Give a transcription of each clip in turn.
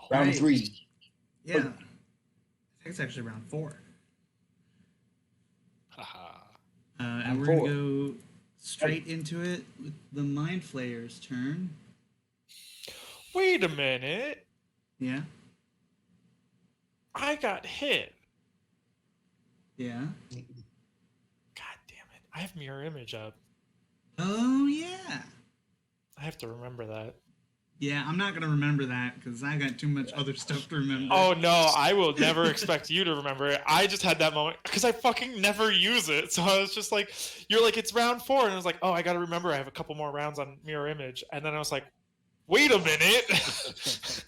Round right. 3. Yeah. I think it's actually round 4. Haha. And Round we're 4. going to go straight into it with the Mind Flayer's turn. Wait a minute. Yeah. I got hit. Yeah. God damn it. I have mirror image up. Oh, yeah. I have to remember that. Yeah, I'm not going to remember that because I got too much other stuff to remember. Oh no, I will never expect you to remember it. I just had that moment because I fucking never use it. So I was just like, you're like, it's round 4. And I was like, oh, I got to remember I have a couple more rounds on mirror image. And then I was like, wait a minute.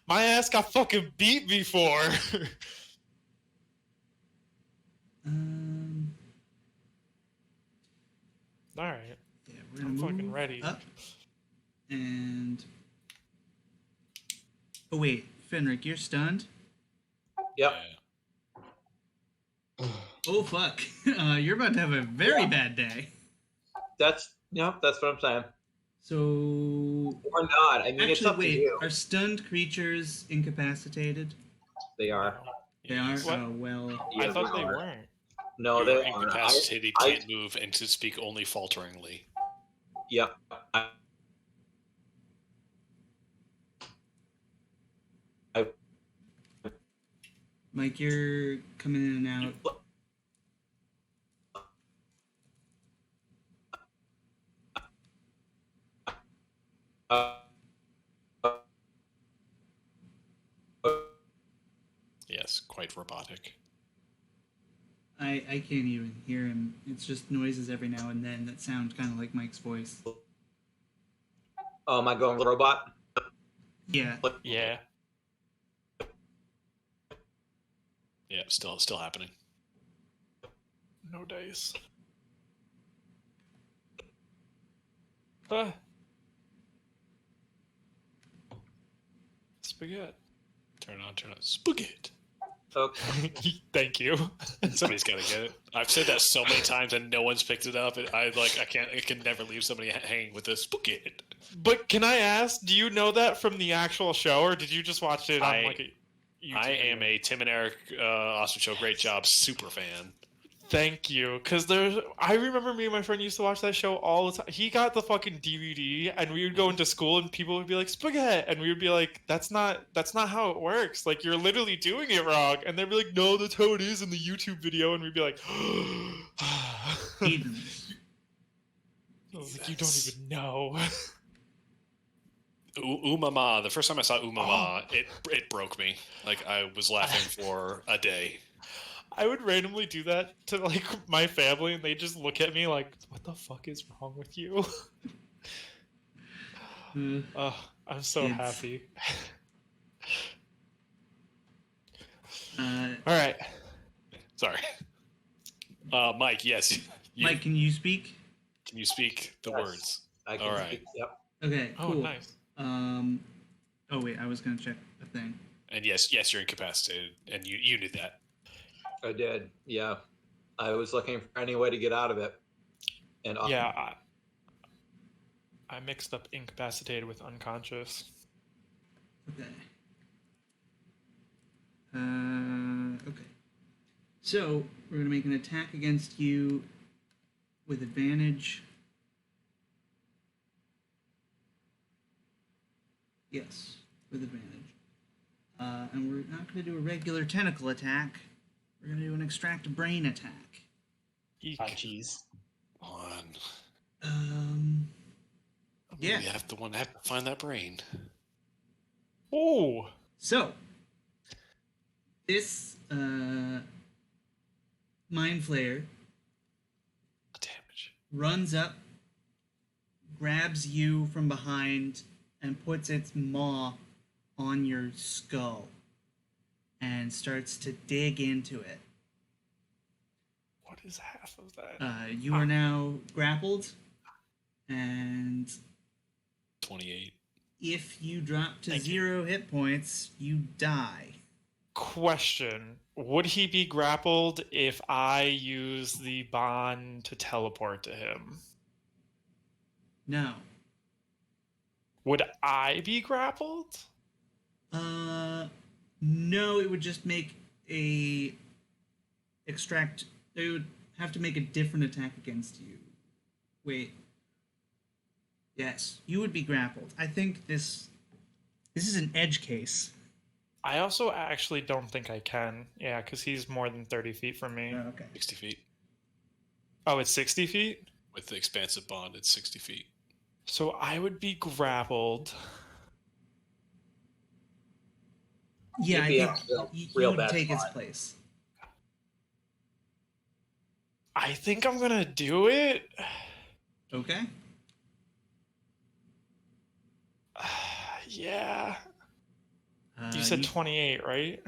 My ass got fucking beat before. Um, All right. yeah, we're going I'm to fucking move ready. up. And... Oh, wait. Fenric, you're stunned? Yep. Oh, fuck. You're about to have a very bad day. That's what I'm saying. So... Or not. I mean, it's Actually, up to wait. you. Are stunned creatures incapacitated? They are. They are? What? Oh, well... I Yeah, thought they they are. weren't. No, You they are are. incapacitated, I- can't move, and to speak only falteringly. Yep. Mike, you're coming in and out. Yes, quite robotic. I can't even hear him. It's just noises every now and then that sound kind of like Mike's voice. Oh, am I going with robot? Yeah. Yeah. Yeah, still happening. No dice. Ah. Spaghetti. Turn on. Spaghetti. Okay. Thank you. Somebody's got to get it. I've said that so many times and no one's picked it up. I can never leave somebody hanging with this spaghetti. But can I ask, do you know that from the actual show, or did you just watch it on like a YouTube I am video? a Tim and Eric Awesome Show Great Job super fan. Thank you, because I remember me and my friend used to watch that show all the time. He got the fucking DVD, and we would go into school, and people would be like, "Spaghetti," and we would be like, "That's not how it works. Like, you're literally doing it wrong." And they'd be like, "No, that's how it is in the YouTube video," and we'd be like, Heathens. I was like, "You don't even know." Umama. The first time I saw Umama, it broke me. Like I was laughing for a day. I would randomly do that to like my family, and they just look at me like, "What the fuck is wrong with you?" Oh, I'm so Kids. happy. Uh, All right. Sorry. Mike, yes. Mike, can you speak? Can you speak the Yes. words? I can All right. speak. Yep. Okay, Oh, cool. nice. Oh, wait, I was going to check a thing. And yes, you're incapacitated, and you knew that. I did. Yeah. I was looking for any way to get out of it. And Yeah, I mixed up incapacitated with unconscious. Okay. Okay. So, we're going to make an attack against you with advantage. Yes, with advantage. And we're not going to do a regular tentacle attack. We're going to do an extract brain attack. Eek. On cheese. Um, yeah. We have to find that brain. Oh, So, this Mind Flayer Damage. runs up, grabs you from behind, and puts its maw on your skull and starts to dig into it. what is half of that? You are now grappled, and 28. if you drop to Thank you. 0 hit points, you die. Question: would he be grappled if I use the bond to teleport to him? No. Would I be grappled? No, it would just make a extract. They would have to make a different attack against you. Wait. Yes, you would be grappled. I think this is an edge case. I also actually don't think I can. Yeah, because he's more than 30 feet from me. Oh, okay. 60 feet. Oh, it's 60 feet? With the expansive bond, it's 60 feet. So I would be grappled. Yeah, You'd be I a think real- you real would bad take his spot. place. I think I'm gonna do it. Okay. Yeah. You said You- 28, right?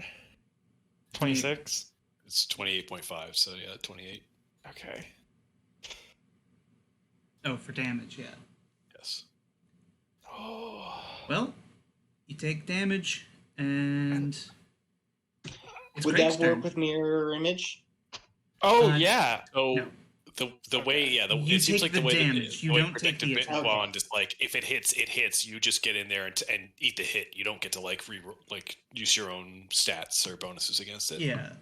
26? It's 28.5, so yeah, 28. Okay. Oh, for damage, yeah. Yes. Oh. Well, you take damage, and it's Would Craig's that work turn. with mirror image? Oh, Uh, yeah. So No. the way, yeah, You it seems take like the the way damage, that you the way don't take the protective attack. bond is like if it hits, it hits. You just get in there and eat the hit. You don't get to like use your own stats or bonuses against it. Yeah.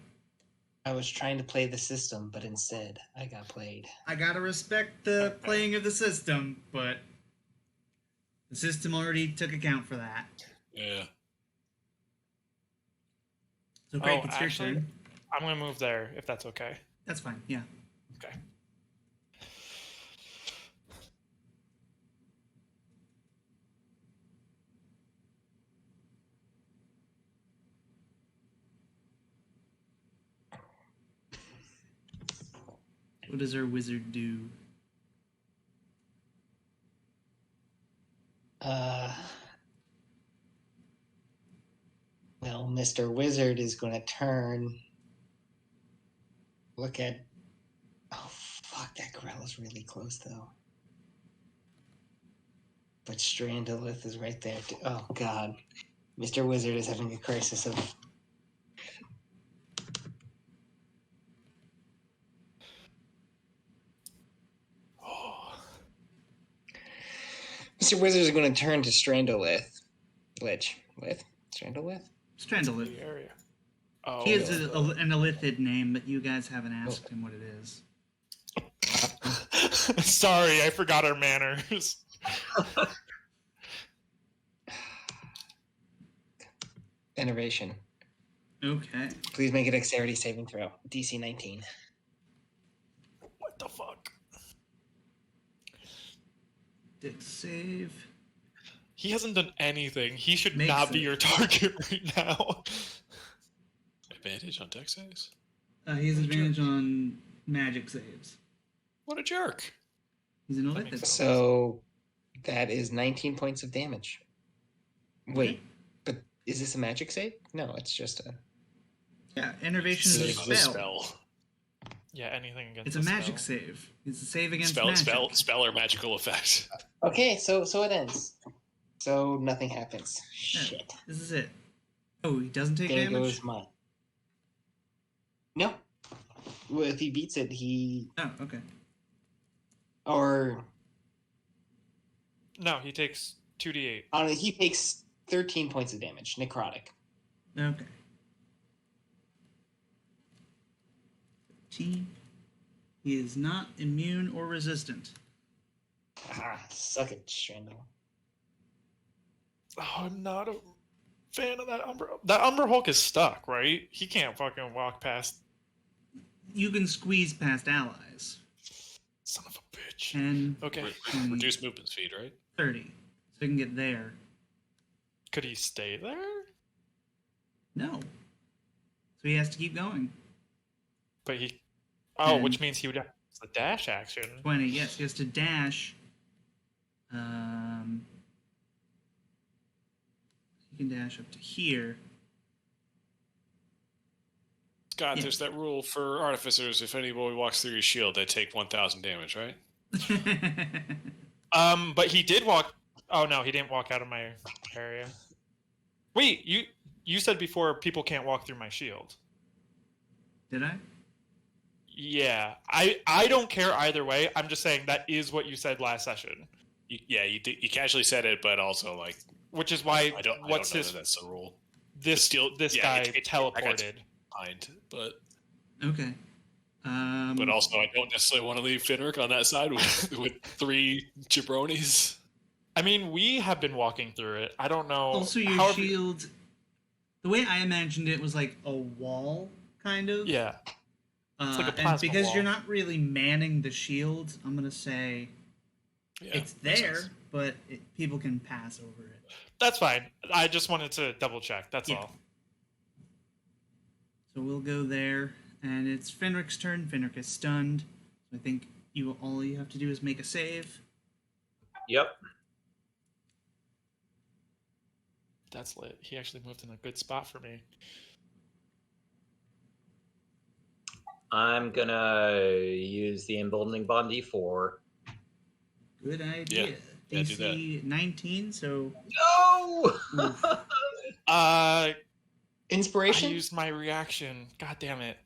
I was trying to play the system, but instead I got played. I gotta respect the playing of the system, but the system already took account for that. Yeah. So, Craig, Oh, it's your actually- turn. I'm gonna move there if that's okay. That's fine, yeah. Okay. What does our wizard do? Well, Mr. Wizard is going to turn. Look at. Oh, fuck, that Gorella's really close, though. But Strandolith is right there. Oh, God. Mr. Wizard is having a crisis of. Oh. Mr. Wizard is going to turn to Strandolith. Strandolith? Strandolith. The area. Oh. He has an Elithid name, but you guys haven't asked him what it is. Sorry, I forgot our manners. Innovation. Okay. Please make a dexterity saving throw. DC 19. What the fuck? Dex save. He hasn't done anything. He should Makes not be it. your target right now. Advantage on dex saves. He has advantage on magic saves. What a jerk! He's an That Elithid. makes So that is 19 points of damage. Wait, Okay. but is this a magic save? No, it's just a. Yeah, Innervation is a Save on a spell. Yeah, anything against It's a magic save. It's a save against magic. Spell or magical effect. Okay, so it ends. So nothing happens. Yeah. Shit. This is it. Oh, he doesn't take There damage? goes mine. No. Well, if he beats it, he Oh, okay. or No, he takes 2d8. he takes 13 points of damage, necrotic. Okay. He is not immune or resistant. Ah, suck it, Strandal. Oh, I'm not a fan of that Umber. That Umber Hulk is stuck, right? He can't fucking walk past. You can squeeze past allies. Son of a bitch. 10, Okay. Reduce movement speed, right? 30. So you can get there. Could he stay there? No. So he has to keep going. But he. Oh, And- which means he would have the dash action. 20, yes. He has to dash. He can dash up to here. Scott, Yeah. there's that rule for artificers. If anybody walks through your shield, they take 1,000 damage, right? But he did walk. Oh no, he didn't walk out of my area. Wait, you said before people can't walk through my shield. Did I? Yeah, I don't care either way. I'm just saying that is what you said last session, You casually said it, but also like which is why I don't know what's that his that's the rule. this Steel- this yeah, guy I got teleported. Mind, but Okay. also I don't necessarily want to leave Finrick on that side with 3 jabronis. I mean, we have been walking through it. I don't know. Also, your however- shield. The way I imagined it was like a wall, kind of. Yeah. It's like a And plasma because wall. you're not really manning the shield, I'm gonna say Yeah, it's makes there, sense. but people can pass over it. That's fine. I just wanted to double check. That's Yeah. all. So we'll go there, and it's Fenrick's turn. Fenrick is stunned. So I think all you have to do is make a save. Yep. That's lit. He actually moved in a good spot for me. I'm gonna use the emboldening bond D4. Good idea. Yeah, do DC 19, so No. oof. I Inspiration? used my reaction. God damn it.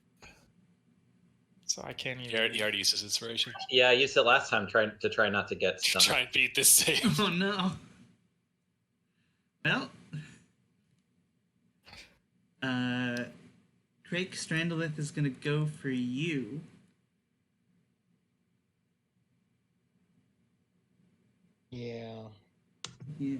So I can't use He already used his inspiration. Yeah, I used it last time trying not to get stunned. Try and beat this save. Oh no. Well, Craig Strandolith is gonna go for you. Yeah. Yeah.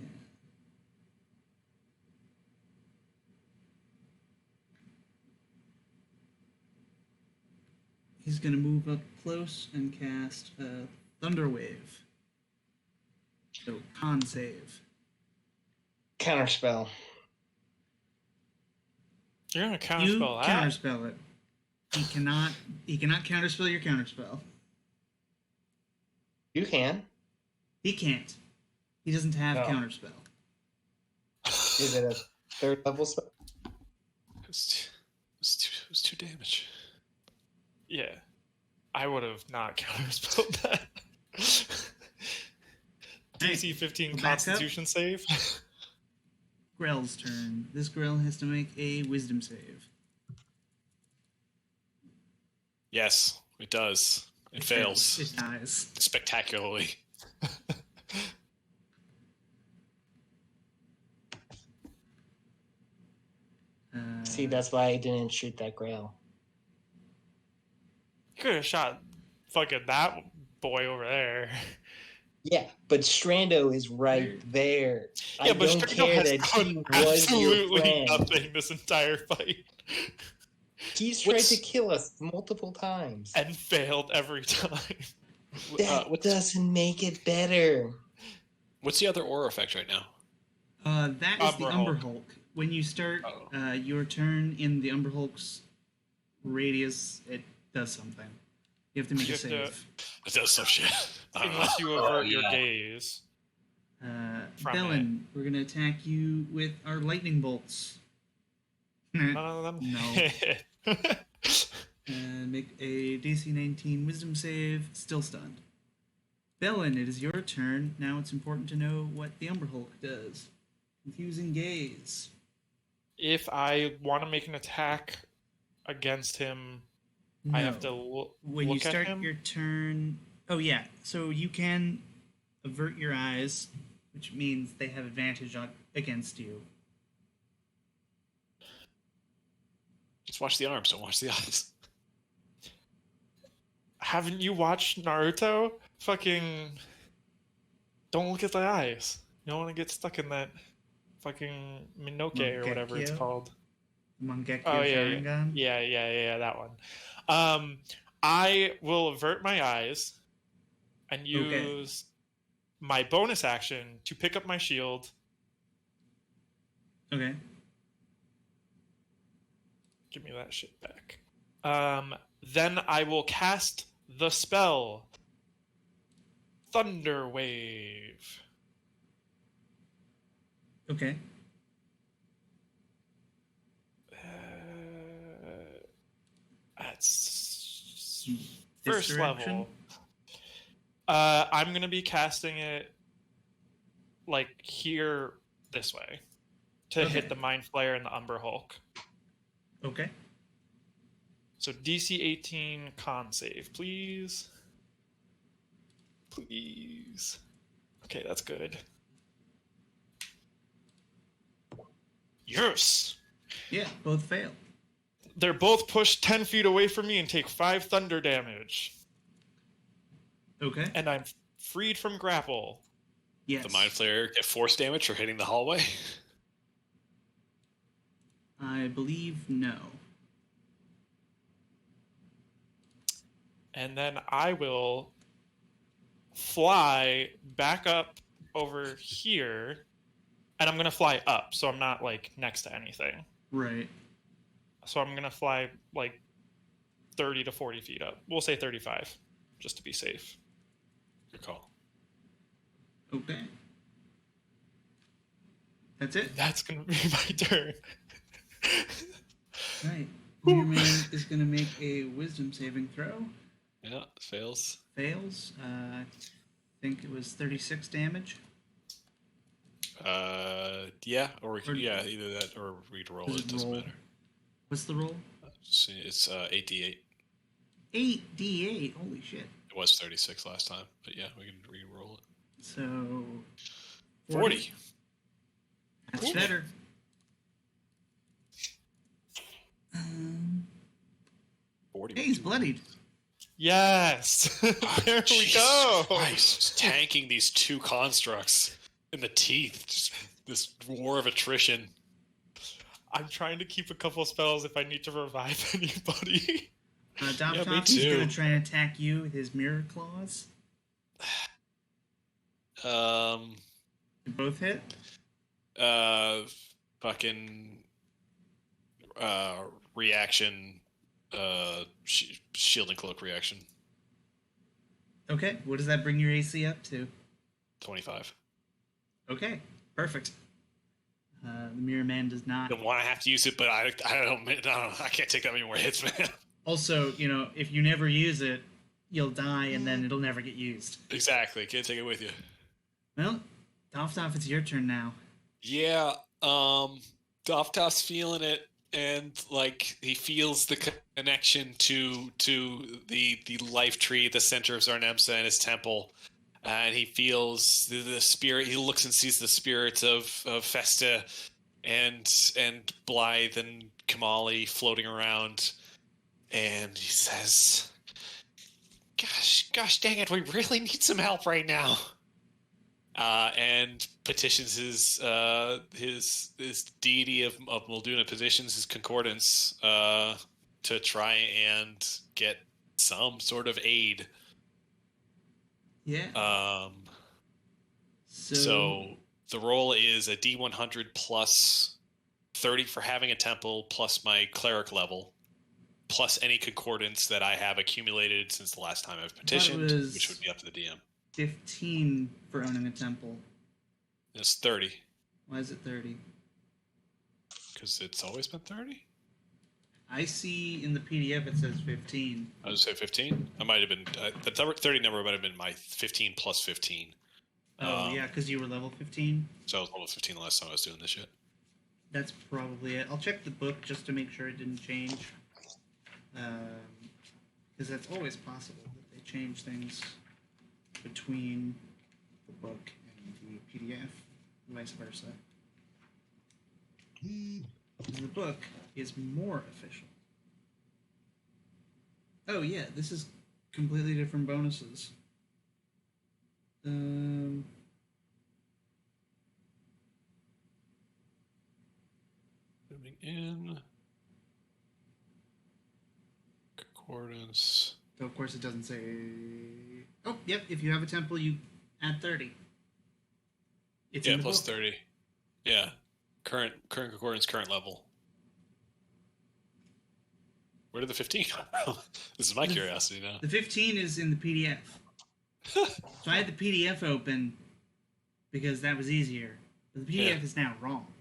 He's gonna move up close and cast Thunder Wave. So con save. Counterspell. You're gonna You counterspell that. counterspell it. He cannot counterspell your counterspell. You can. He can't. He doesn't have No. counterspell. Is it a third level spell? It was too damage. Yeah. I would have not counterspelled that. DC 15 go back up. Constitution save. Grell's turn. This Grell has to make a wisdom save. Yes, it does. It fails It dies. spectacularly. See, that's why I didn't shoot that grail. You could have shot fucking that boy over there. Yeah, but Strando is right there. I Yeah, but don't Strando care has that he done was your absolutely friend. nothing this entire fight. He's tried What's- to kill us multiple times. And failed every time. That What's doesn't make it better. the other aura effect right now? That is the Umber Umber Hulk. Hulk. When you start Oh. your turn in the Umber Hulk's radius, it does something. You have to make You a have to- save. It does some shit. I don't know. Unless you avert your yeah. gaze. From Bellin, we're gonna attack you with our lightning bolts. None of them? No. Make a DC 19 Wisdom save. Still stunned. Bellin, it is your turn. Now it's important to know what the Umber Hulk does. Confusing gaze. If I want to make an attack against him, I have to When look you start at him. your turn. Oh yeah, so you can avert your eyes, which means they have advantage against you. Just watch the arms, don't watch the eyes. Haven't you watched Naruto? Fucking. Don't look at the eyes. You don't want to get stuck in that fucking Minoke or whatever it's Mangekyo? call. Mangekyo Oh yeah, Sharingan. yeah, that one. I will avert my eyes and use my bonus action to pick up my shield. Okay. Give me that shit back. Then I will cast the spell Thunder Wave. Okay. That's This first direction? level. I'm gonna be casting it like here this way to Okay. hit the Mind Flayer and the Umber Hulk. Okay. So DC 18 con save, please. Please. Okay, that's good. Yes. Yeah, both fail. They're both pushed 10 feet away from me and take 5 thunder damage. Okay. And I'm freed from grapple. Yes. The Mind Flayer get force damage for hitting the hallway. I believe no. And then I will fly back up over here. And I'm going to fly up, so I'm not, like, next to anything. Right. So I'm going to fly, like, 30 to 40 feet up. We'll say 35, just to be safe. Good call. Okay. That's it. That's going to be my turn. Right. Mirror-Man is going to make a wisdom saving throw. Yeah, fails. Fails. I think it was 36 damage. Yeah, or Or- yeah, either that or we'd roll Does it. it Doesn't roll? matter. What's the roll? It's 8d8. 8d8. Holy shit. It was 36 last time, but yeah, we can re-roll it. So 40. That's Cool. better. 40. Hey, he's bloodied. Yes. There we Jesus go. Christ, just tanking these two constructs in the teeth. Just this war of attrition. I'm trying to keep a couple spells if I need to revive anybody. Dom Yeah, me Top is too. going to try and attack you with his mirror claws. They both hit. Fucking reaction. Shielding cloak reaction. Okay, what does that bring your AC up to? 25. Okay, perfect. The Mirror Man does not. Don't want to have to use it, but I can't take that many more hits, man. Also, if you never use it, you'll die and then it'll never get used. Exactly. Can't take it with you. Well, Dov, it's your turn now. Yeah. Dovtof's feeling it, and like he feels the connection to the life tree at the center of Zarnemsa and his temple. And he feels the spirit. He looks and sees the spirits of Festa and Blythe and Kamali floating around, and he says, "Gosh, dang it! We really need some help right now." And petitions his deity of Muldoon, petitions his concordance to try and get some sort of aid. Yeah. So the roll is a D100 plus 30 for having a temple, plus my cleric level, plus any concordance that I have accumulated since the last time I've petitioned, was- which would be up to the DM. 15 for owning a temple. It's 30 Why is it 30? because it's always been 30. I see in the PDF it says 15. I would say 15. I might have been the 30 number might have been my 15 plus 15. Oh, yeah, because you were level 15. So I was level 15 the last time I was doing this shit. That's probably it. I'll check the book just to make sure it didn't change. Because that's always possible that they change things between the book and the PDF, vice versa. The book is more official. Oh yeah, this is completely different bonuses. Moving in. Concordance. So of course it doesn't say. Oh, yep. If you have a temple, you add 30. It's Yeah, in the plus book. 30. Yeah. Current concordance, current level. Where did the 15 come from? This is my curiosity now. The 15 is in the PDF. So I had the PDF open because that was easier. But the PDF Yeah. is now wrong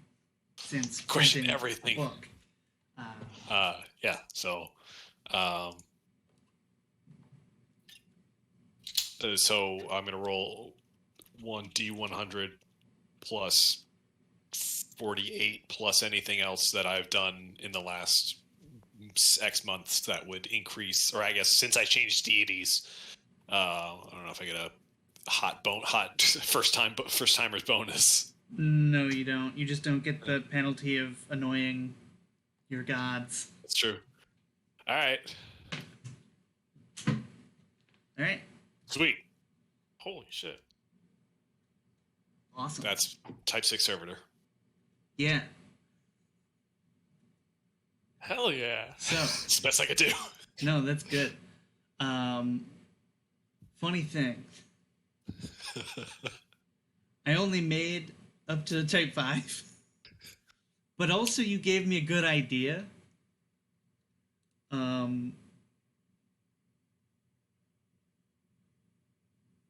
since Question printing everything. the book. Yeah, so so I'm gonna roll 1d100 plus 48 plus anything else that I've done in the last X months that would increase, or I guess since I changed deities, I don't know if I get a hot first timers bonus. No, you don't. You just don't get the penalty of annoying your gods. That's true. All right. All right. Sweet. Holy shit. Awesome. That's type 6 servitor. Yeah. Hell yeah. So, It's the best I could do. no, that's good. Funny thing. I only made up to type 5. But also you gave me a good idea.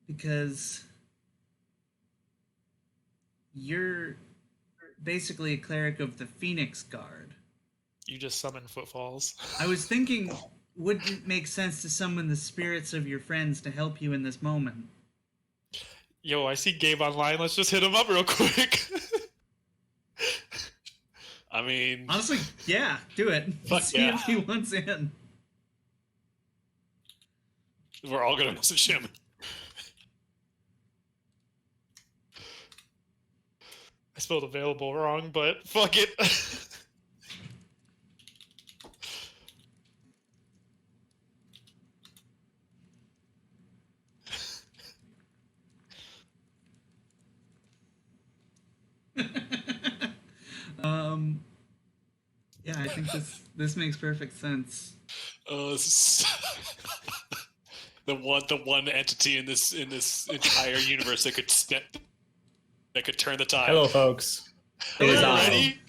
Because you're basically a cleric of the Phoenix Guard. You just summon footfalls. I was thinking, would it make sense to summon the spirits of your friends to help you in this moment? Yo, I see Gabe online. Let's just hit him up real quick. I mean, Honestly, yeah, do it. Fuck See yeah. if he wants in. we're all going to message him. I spelled available wrong, but fuck it. Yeah, I think this makes perfect sense. The one entity in this entire universe that could turn the tide. Hello, folks. It is I. Ready?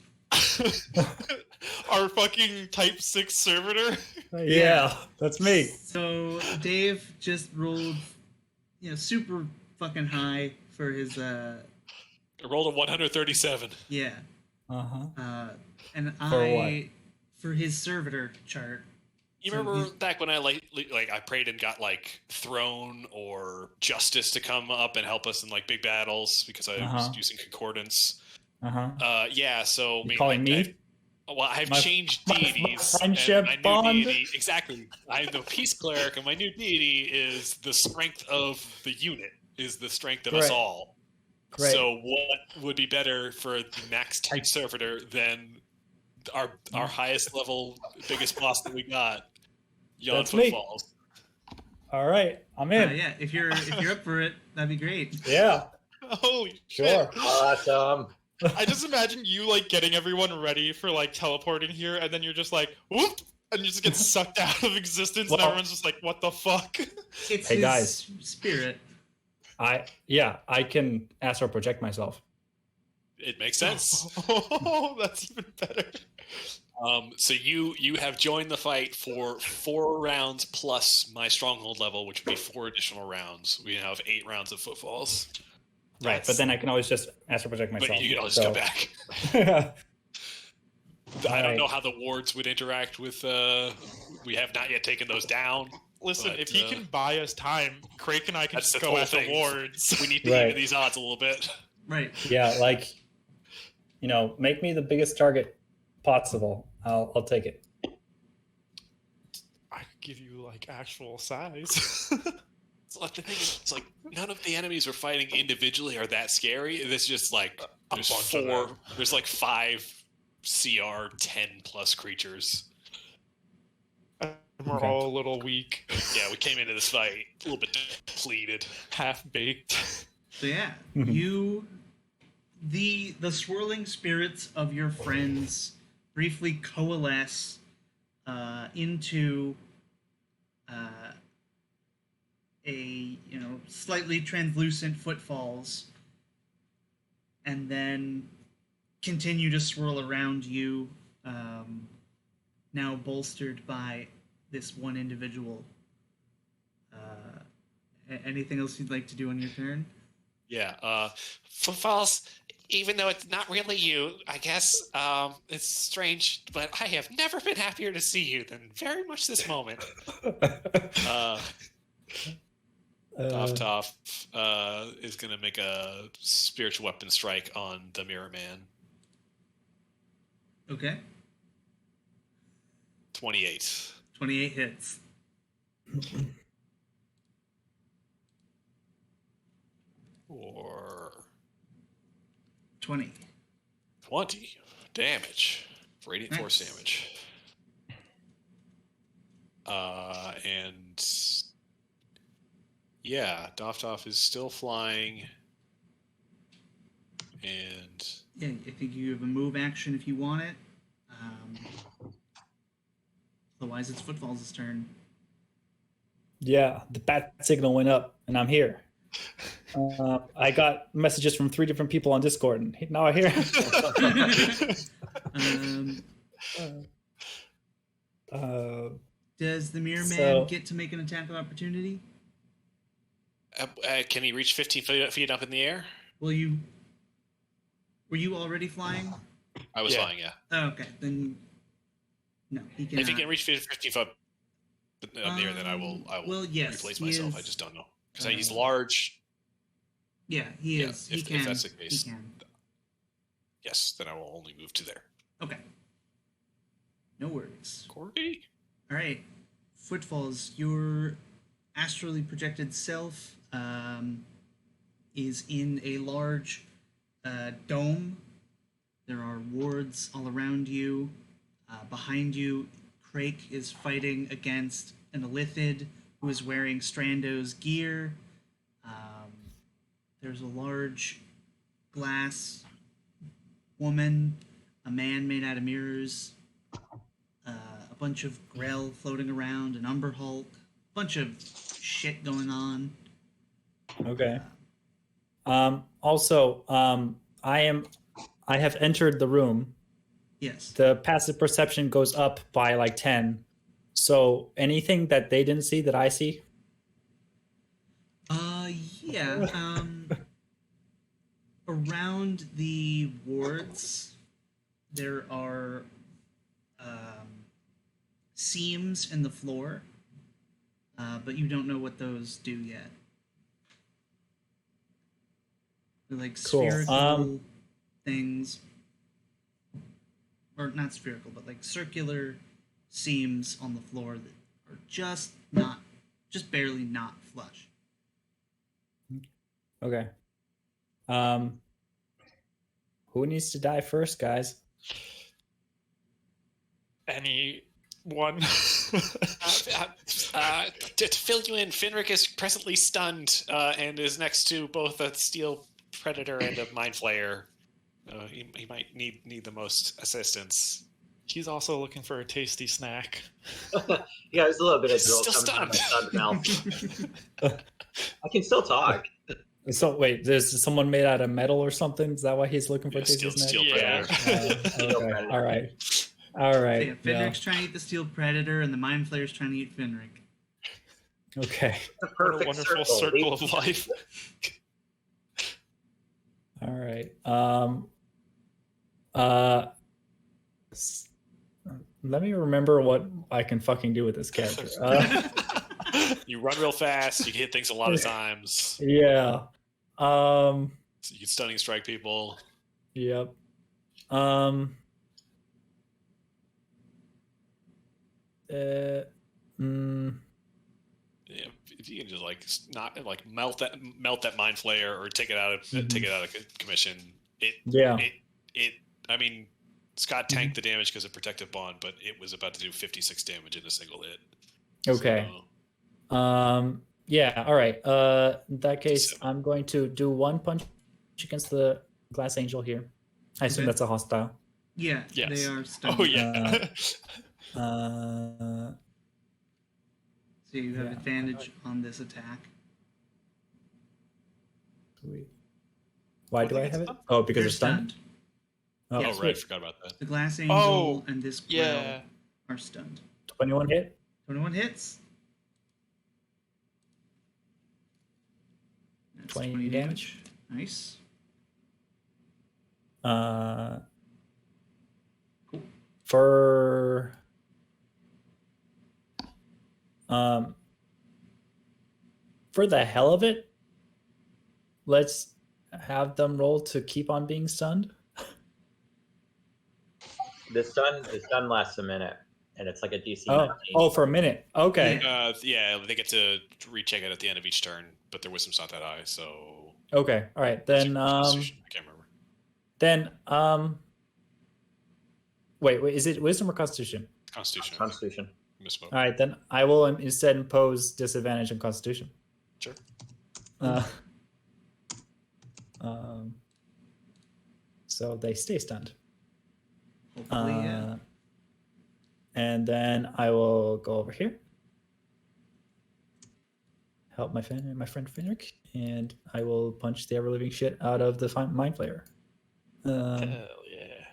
Our fucking type 6 servitor. Yeah, that's me. So Dave just rolled, super fucking high for his I rolled a 137. yeah. Uh-huh. And For for his servitor chart. You So remember he's- back when I I prayed and got like throne or justice to come up and help us in like big battles because I Uh-huh. was using concordance. Uh-huh. Yeah. So You calling me? I've My- changed my deities. and friendship my new bond? deity, exactly. I'm the peace cleric, and my new deity is the strength of the unit. Is the strength of us Great. all. Great. So what would be better for the max type servitor than our highest level biggest boss that we got? Yon That's me. Footfalls. All right, I'm in. yeah, if you're up for it, that'd be great. Yeah, Holy sure. shit. Awesome. I just imagine you like getting everyone ready for like teleporting here, and then you're just like, whoop, and you just get sucked out of existence, and Well- everyone's just like, what the fuck? It's Hey, his guys. spirit. I can astral project myself. It makes sense. Oh, that's even better. So you have joined the fight for 4 rounds plus my stronghold level, which would be 4 additional rounds. We have 8 rounds of footfalls. Right, but then I can always just astral project myself. But you can always so- come back. I don't Alright. know how the wards would interact with. We have not yet taken those down. Listen, But, if he can buy us time, Craig and I can That's just the go whole at the thing. wards. We need to Right. even these odds a little bit. Right. Yeah, like, make me the biggest target possible. I'll take it. I could give you like actual size. So like, the thing is, it's like none of the enemies we're fighting individually are that scary. It's just like there's bunch of 4. them. There's like 5 CR 10 plus creatures. And we're Okay. all a little weak, Yeah, we came into this fight a little bit depleted. half baked. So yeah, Mhm. you, the swirling spirits of your friends briefly coalesce into a slightly translucent footfalls, and then continue to swirl around you, now bolstered by this one individual. Anything else you'd like to do on your turn? Yeah, Footfalls, even though it's not really you, I guess it's strange, but I have never been happier to see you than very much this moment. Toff is going to make a spiritual weapon strike on the Mirror Man. Okay. 28. 28 hits. Or 20. 20 damage. Radiant Nice. force damage. And yeah, Doftoff is still flying. And Yeah, I think you have a move action if you want it. Otherwise, it's Footfalls' turn. Yeah, the bat signal went up, and I'm here. I got messages from 3 different people on Discord, and now I hear. Um, does the Mirror Man So- get to make an attack of opportunity? can he reach 15 feet up in the air? Were you already flying? I was Yeah. flying, yeah. Oh, okay, then no, he cannot. If he can reach 15 foot up near, then I will well, yes, replace he myself. is, I just don't know. Because he's uh, large. Yeah, he Yeah, is. He if can. that's the case. He can. Yes, then I will only move to there. Okay. No worries. Corey? All right, Footfalls. Your astrally projected self is in a large dome. There are wards all around you. Behind you, Crake is fighting against an Elithid who is wearing Strando's gear. There's a large glass woman, a man made out of mirrors, a bunch of Grell floating around, an Umber Hulk, a bunch of shit going on. Okay. Also, I have entered the room. Yes. The passive perception goes up by like 10. So anything that they didn't see that I see? Yeah. Around the wards, there are seams in the floor, but you don't know what those do yet. They're like Cool. spherical things, or not spherical, but like circular seams on the floor that are just barely not flush. Okay. Who needs to die first, guys? Anyone? To fill you in, Finric is presently stunned and is next to both a steel predator and a mind flayer. He might need the most assistance. He's also looking for a tasty snack. Yeah, there's a little bit of drill Still coming out of my stunned. mouth. I can still talk. So wait, there's someone made out of metal or something? Is that why he's looking for Yeah, tasty steel snack? Yeah. predator. Steel Okay. predator. All right. All So right. yeah, Yeah. Finric's trying to eat the steel predator, and the mind flayer's trying to eat Finric. Okay. The What a perfect wonderful circle. circle of life. All right. Let me remember what I can fucking do with this character. You run real fast. You can hit things a lot of times. Yeah. So you can stunning strike people. Yep. Yeah, if you can just like not like melt that mind flayer or take it out of commission. Yeah. It. I mean, Scott tanked the damage because of protective bond, but it was about to do 56 damage in a single hit. Okay. So, Yeah. All right. In that case, So- I'm going to do one punch against the glass angel here. I assume Okay. that's a hostile. Yeah, Yes. they are stunned. Oh yeah. So you have Yeah. advantage on this attack. Sweet. Why I do think I it's have it? stunned. Oh, because They're they're stunned. Oh, Yeah. oh sweet. right, forgot about that. The glass angel Oh, and this yeah. Grell are stunned. 21 hit. 21 hits. That's 20 damage. Nice. Uh, Cool. for the hell of it, let's have them roll to keep on being stunned. The stun lasts a minute, and it's like a DC. Oh, 19. oh, for a minute. Okay, Yeah, they get to recheck it at the end of each turn, but their wisdom's not that high, so. okay, all right. Then, Constitution, I can't remember. Wait, is it wisdom or constitution? Constitution. Constitution. Misspoke. All right, then I will instead impose disadvantage on constitution. Sure. Uh, so they stay stunned. Hopefully, yeah. And then I will go over here, help my friend Fenric, and I will punch the ever living shit out of the mind flayer. Hell yeah.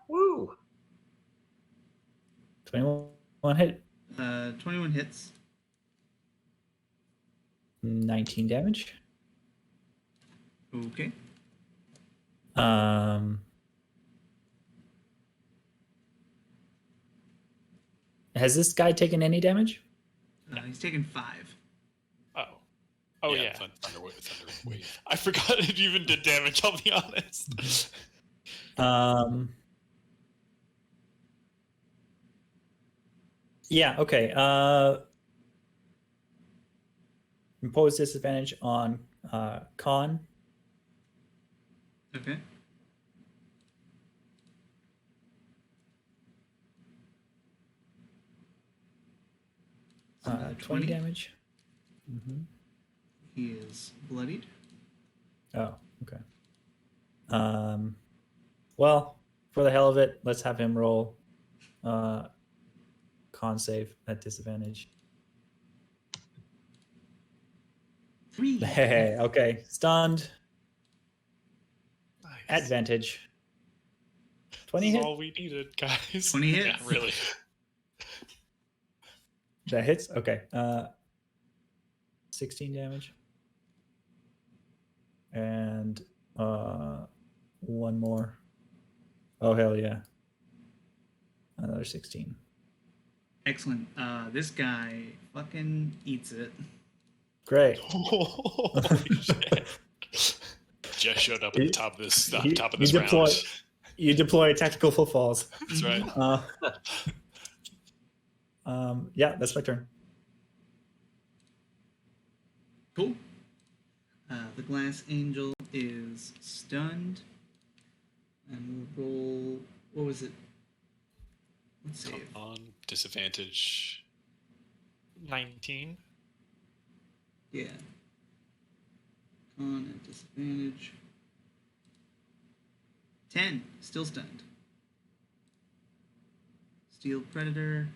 Woo! 21 hit, 21 hits. 19 damage. Okay. Has this guy taken any damage? He's taken 5. Oh. Oh yeah. Thunderwave. I forgot it even did damage, I'll be honest. Yeah, okay. Impose disadvantage on con. Okay. Uh, 20 damage. He is bloodied. Oh, okay. Well, for the hell of it, let's have him roll con save at disadvantage. 3. Hey, okay. Stunned. Nice. Advantage. 20 This is hit? all we needed, guys. 20 hits. Yeah, really. That hits? Okay. 16 damage. And one more. Oh, hell yeah. Another 16. Excellent. This guy fucking eats it. Great. Holy shit. Just showed up at the top of this top of you this deploy, round. You deploy tactical footfalls. That's right. Yeah, that's my turn. Cool. The glass angel is stunned. And we'll roll. What was it? Let's save. On disadvantage. 19. Yeah. Con at disadvantage. 10. Still stunned. Steel Predator.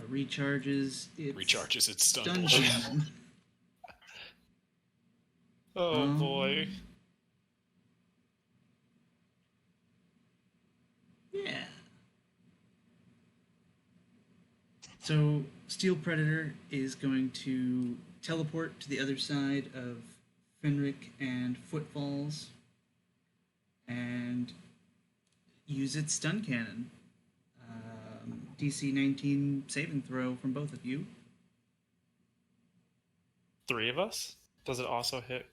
Recharges. Recharges its stun. Stun bullshit. cannon. Oh boy. Yeah. So Steel Predator is going to teleport to the other side of Fenric and Footfalls and use its stun cannon. DC 19 saving throw from both of you. 3 of us? Does it also hit?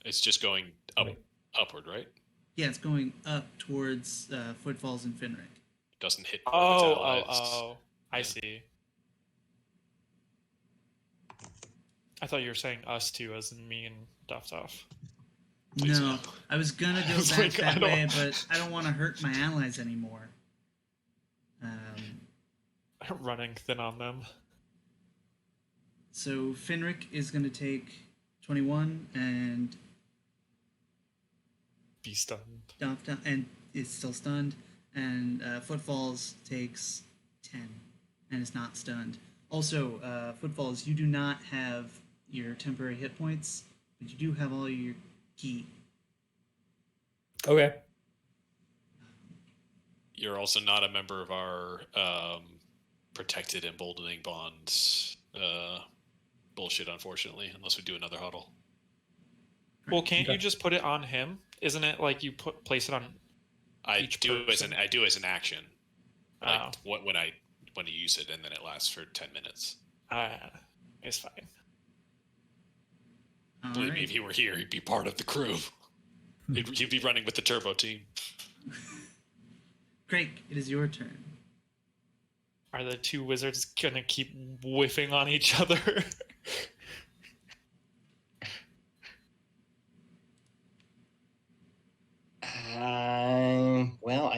It's just going upward, right? Yeah, it's going up towards Footfalls and Fenric. Doesn't hit. Oh. I see. I thought you were saying us two, as in me and Doftoff. Please No, no. I was gonna go was back like, that I don't- way, but I don't want to hurt my allies anymore. Running thin on them. So Fenric is going to take 21 and Be stunned. and is still stunned, and Footfalls takes 10 and is not stunned. Also, Footfalls, you do not have your temporary hit points, but you do have all your key. Okay. You're also not a member of our protected emboldening bond bullshit, unfortunately, unless we do another huddle. Well, can't you Okay. just put it on him? Isn't it like you place it on? I Each do person? as an action. Oh, Like, when I use it, and then it lasts for 10 minutes. it's fine. All Believe me, right. if he were here, he'd be part of the crew. He'd be running with the turbo team. Craig, it is your turn. Are the two wizards gonna keep whiffing on each other?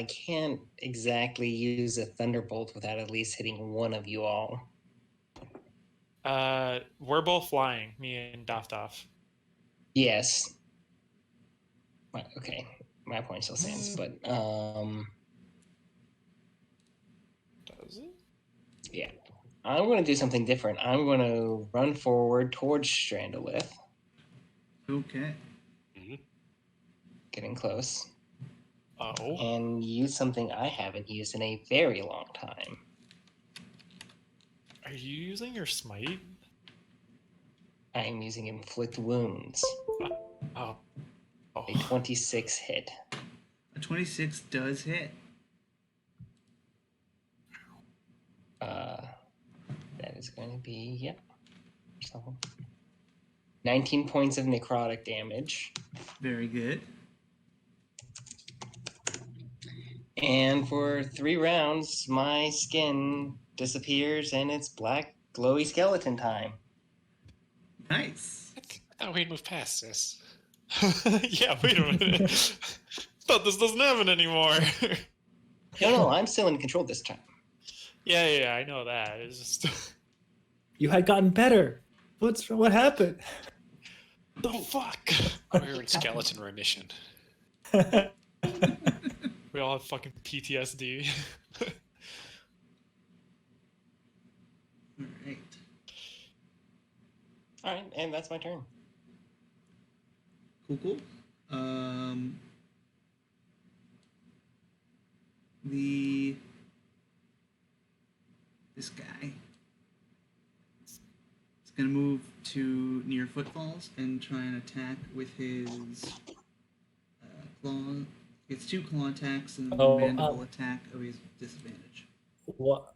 I can't exactly use a thunderbolt without at least hitting one of you all. We're both flying, me and Doff. Yes. Right, okay, my point still stands, but Does it? yeah, I'm going to do something different. I'm going to run forward towards Strandolith, Okay. getting close, Oh. and use something I haven't used in a very long time. Are you using your smite? I am using Inflict Wounds, Oh. a 26 hit. A 26 does hit. That is going to be, yep. So, 19 points of necrotic damage. Very good. And for 3 rounds, my skin disappears and it's black, glowy skeleton time. Nice. I thought we'd move past this. Yeah, wait a minute. Thought this doesn't happen anymore. No, I'm still in control this time. Yeah, I know that. It's just You had gotten better. What happened? the fuck. We're in skeleton remission. We all have fucking PTSD. All right. All right, and that's my turn. Cool. This guy is gonna move to near footfalls and try and attack with his claw. Gets 2 claw attacks and Oh, a mandible attack of his disadvantage. What?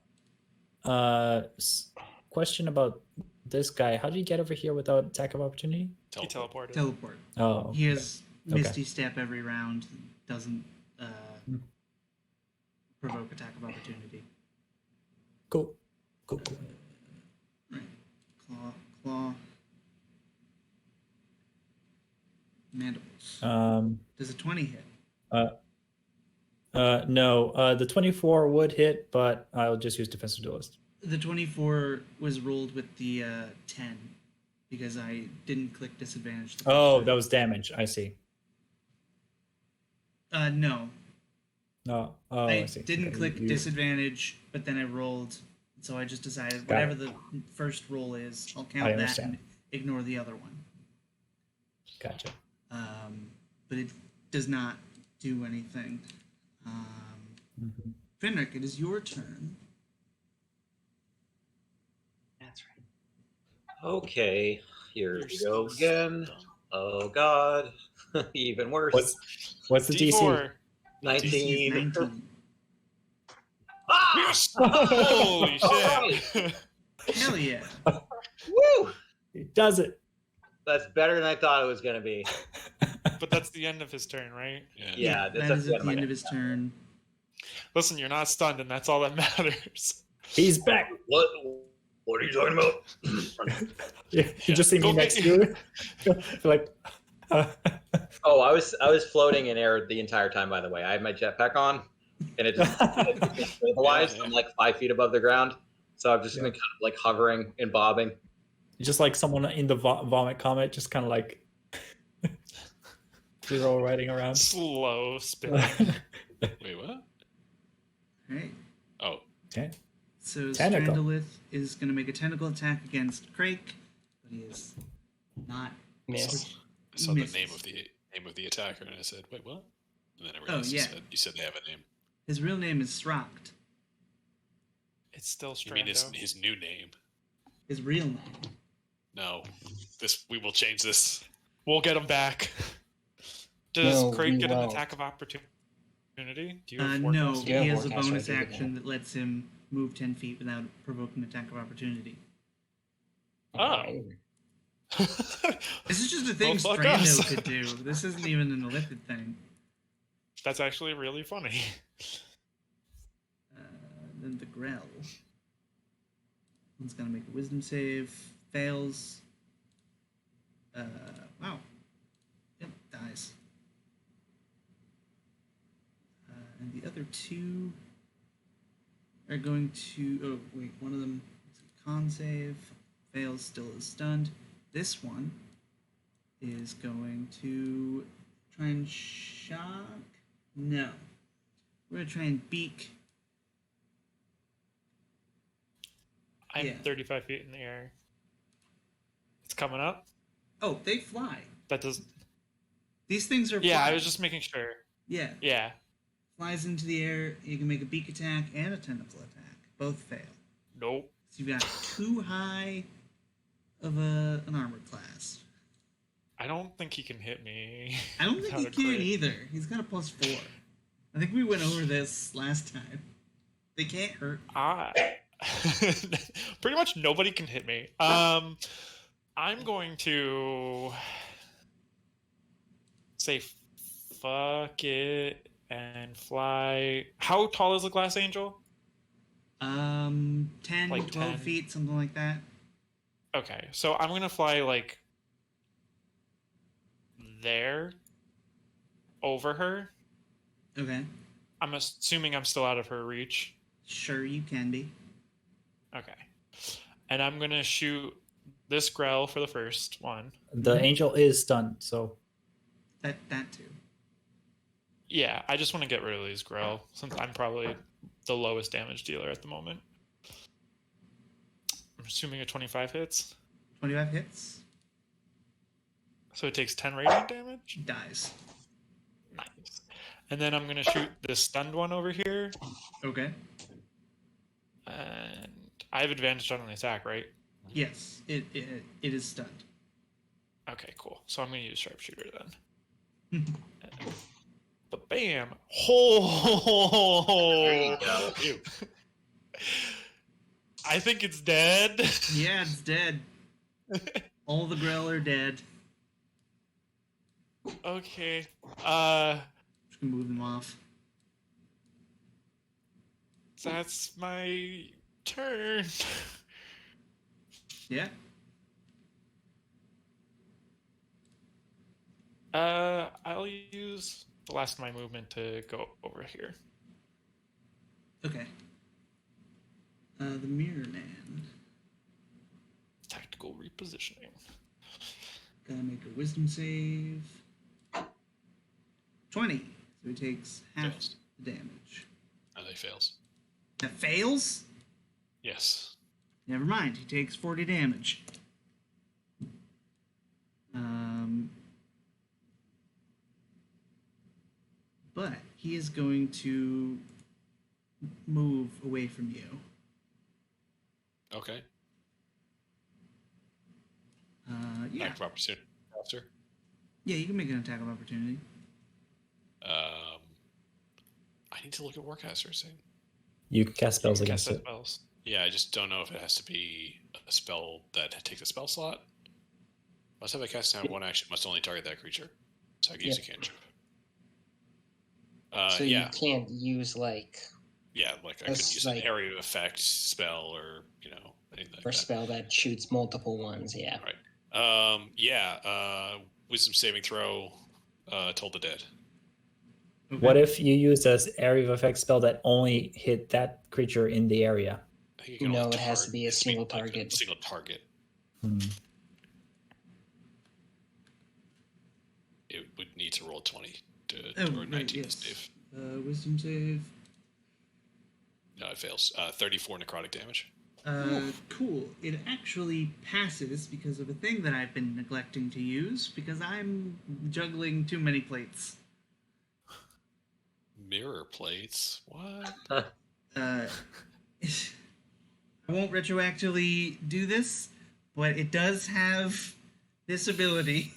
Question about this guy. How did he get over here without attack of opportunity? He teleported. Teleport. Oh, He has Okay. Misty Step every round. Doesn't provoke attack of opportunity. cool. Right. Claw. Mandibles. Does a 20 hit? No. The 24 would hit, but I'll just use defensive duelist. The 24 was rolled with the 10 because I didn't click disadvantage. Oh, that was damage. I see. No. No. Oh, I I see. didn't Okay, click you- disadvantage, but then I rolled. So I just decided Got whatever it. the first roll is, I'll I count that understand. and ignore the other one. Gotcha. But it does not do anything. Mhm. Fenric, it is your turn. That's right. Okay, here You're we go so again. dumb. Oh God, even worse. What's the DC? D4. DC is 19. 19. Ah! Holy Alright. shit. Hell yeah. Woo! He does it. That's better than I thought it was gonna be. But that's the end of his turn, right? Yeah, that that's is the at the end of his turn. Listen, you're not stunned, and that's all that matters. He's back. What are you talking about? You just see me Go next get to you. like, Oh, I was floating in air the entire time. By the way, I had my jetpack on, and it just stabilized. Yeah. I'm like 5 feet above the ground, so I've just Yeah. been kind of like hovering and bobbing. just like someone in the vomit comet, just kind of like zero riding around. Slow spinning. Wait, what? Alright. Oh, Okay. So Tentacle. Strandolith is going to make a tentacle attack against Crake, but he is not. Miss. I saw the Misses. name of the attacker, and I said, "Wait, what?" And then I realized yeah. you said they have a name. His real name is Srokt. It's still You mean Strando. his new name? His real name. No, we will change this. We'll get him back. Does No, Craig we get an won't. attack of opportunity? Do you have No, forecast? Yeah, he has a forecast bonus right there, action that lets him move 10 feet without provoking attack of opportunity. Oh. Alright. This is just a thing Well, fuck Strando us. could do. This isn't even an elliptic thing. That's actually really funny. Then the Grell. One's gonna make a wisdom save. Fails. Wow. Yep, dies. And the other two are going to. Oh, wait, one of them is a con save. Fails, still is stunned. This one is going to try and shock. No. We're going to try and beak. I'm Yeah. 35 feet in the air. It's coming up. Oh, they fly. That does. These things are Yeah, I flying. was just making sure. Yeah. Yeah. Flies into the air. You can make a beak attack and a tentacle attack. Both fail. Nope. So you've got too high of an armor class. I don't think he can hit me. I don't think without he a can crit. either. He's got a +4. I think we went over this last time. They can't hurt. Pretty much nobody can hit me. I'm going to say fuck it and fly. How tall is the glass angel? 10, Like 12 10. feet, something like that. Okay, so I'm gonna fly like there over her. Okay. I'm assuming I'm still out of her reach. Sure, you can be. Okay. And I'm gonna shoot this Grell for the first one. The angel is stunned, so That too. Yeah, I just want to get rid of these Grell since I'm probably the lowest damage dealer at the moment. I'm assuming a 25 hits. 25 hits. So it takes 10 radiant damage? Dies. Nice. And then I'm going to shoot this stunned one over here. Okay. And I have advantage on the attack, right? Yes, it is stunned. Okay, cool. So I'm going to use sharpshooter then. But bam! Oh! There you go. Ew. I think it's dead. Yeah, it's dead. All the Grell are dead. Okay. Just gonna move them off. That's my turn. Yeah. I'll use the last of my movement to go over here. Okay. The Mirror Man. Tactical repositioning. Gotta make a wisdom save. 20. So he takes half Fails. the damage. Oh, they fails. That fails? Yes. Never mind. He takes 40 damage. But he is going to move away from you. Okay. Yeah. Act of opportunity. Officer. Yeah, you can make an attack of opportunity. I need to look at Warcaster soon. you can cast spells Cast against that it. spells. Yeah, I just don't know if it has to be a spell that takes a spell slot. Must have a cast time one action. Must only target that creature. So I can use a cantrip. So Yeah, you can't use like yeah. Like I could That's use like- an area of effect spell or anything like or that. spell that shoots multiple ones. Yeah. Wisdom saving throw. Told the dead. Okay. What if you use this area of effect spell that only hit that creature in the area? I think you can No, only it has to be a it's single like target. single target. Hmm. It would need to roll 20 Oh, or right, 19 yes. to save. Wisdom save. No, it fails. 34 necrotic damage. Cool. It actually passes because of a thing that I've been neglecting to use because I'm juggling too many plates. Mirror plates. What? I won't retroactively do this, but it does have this ability.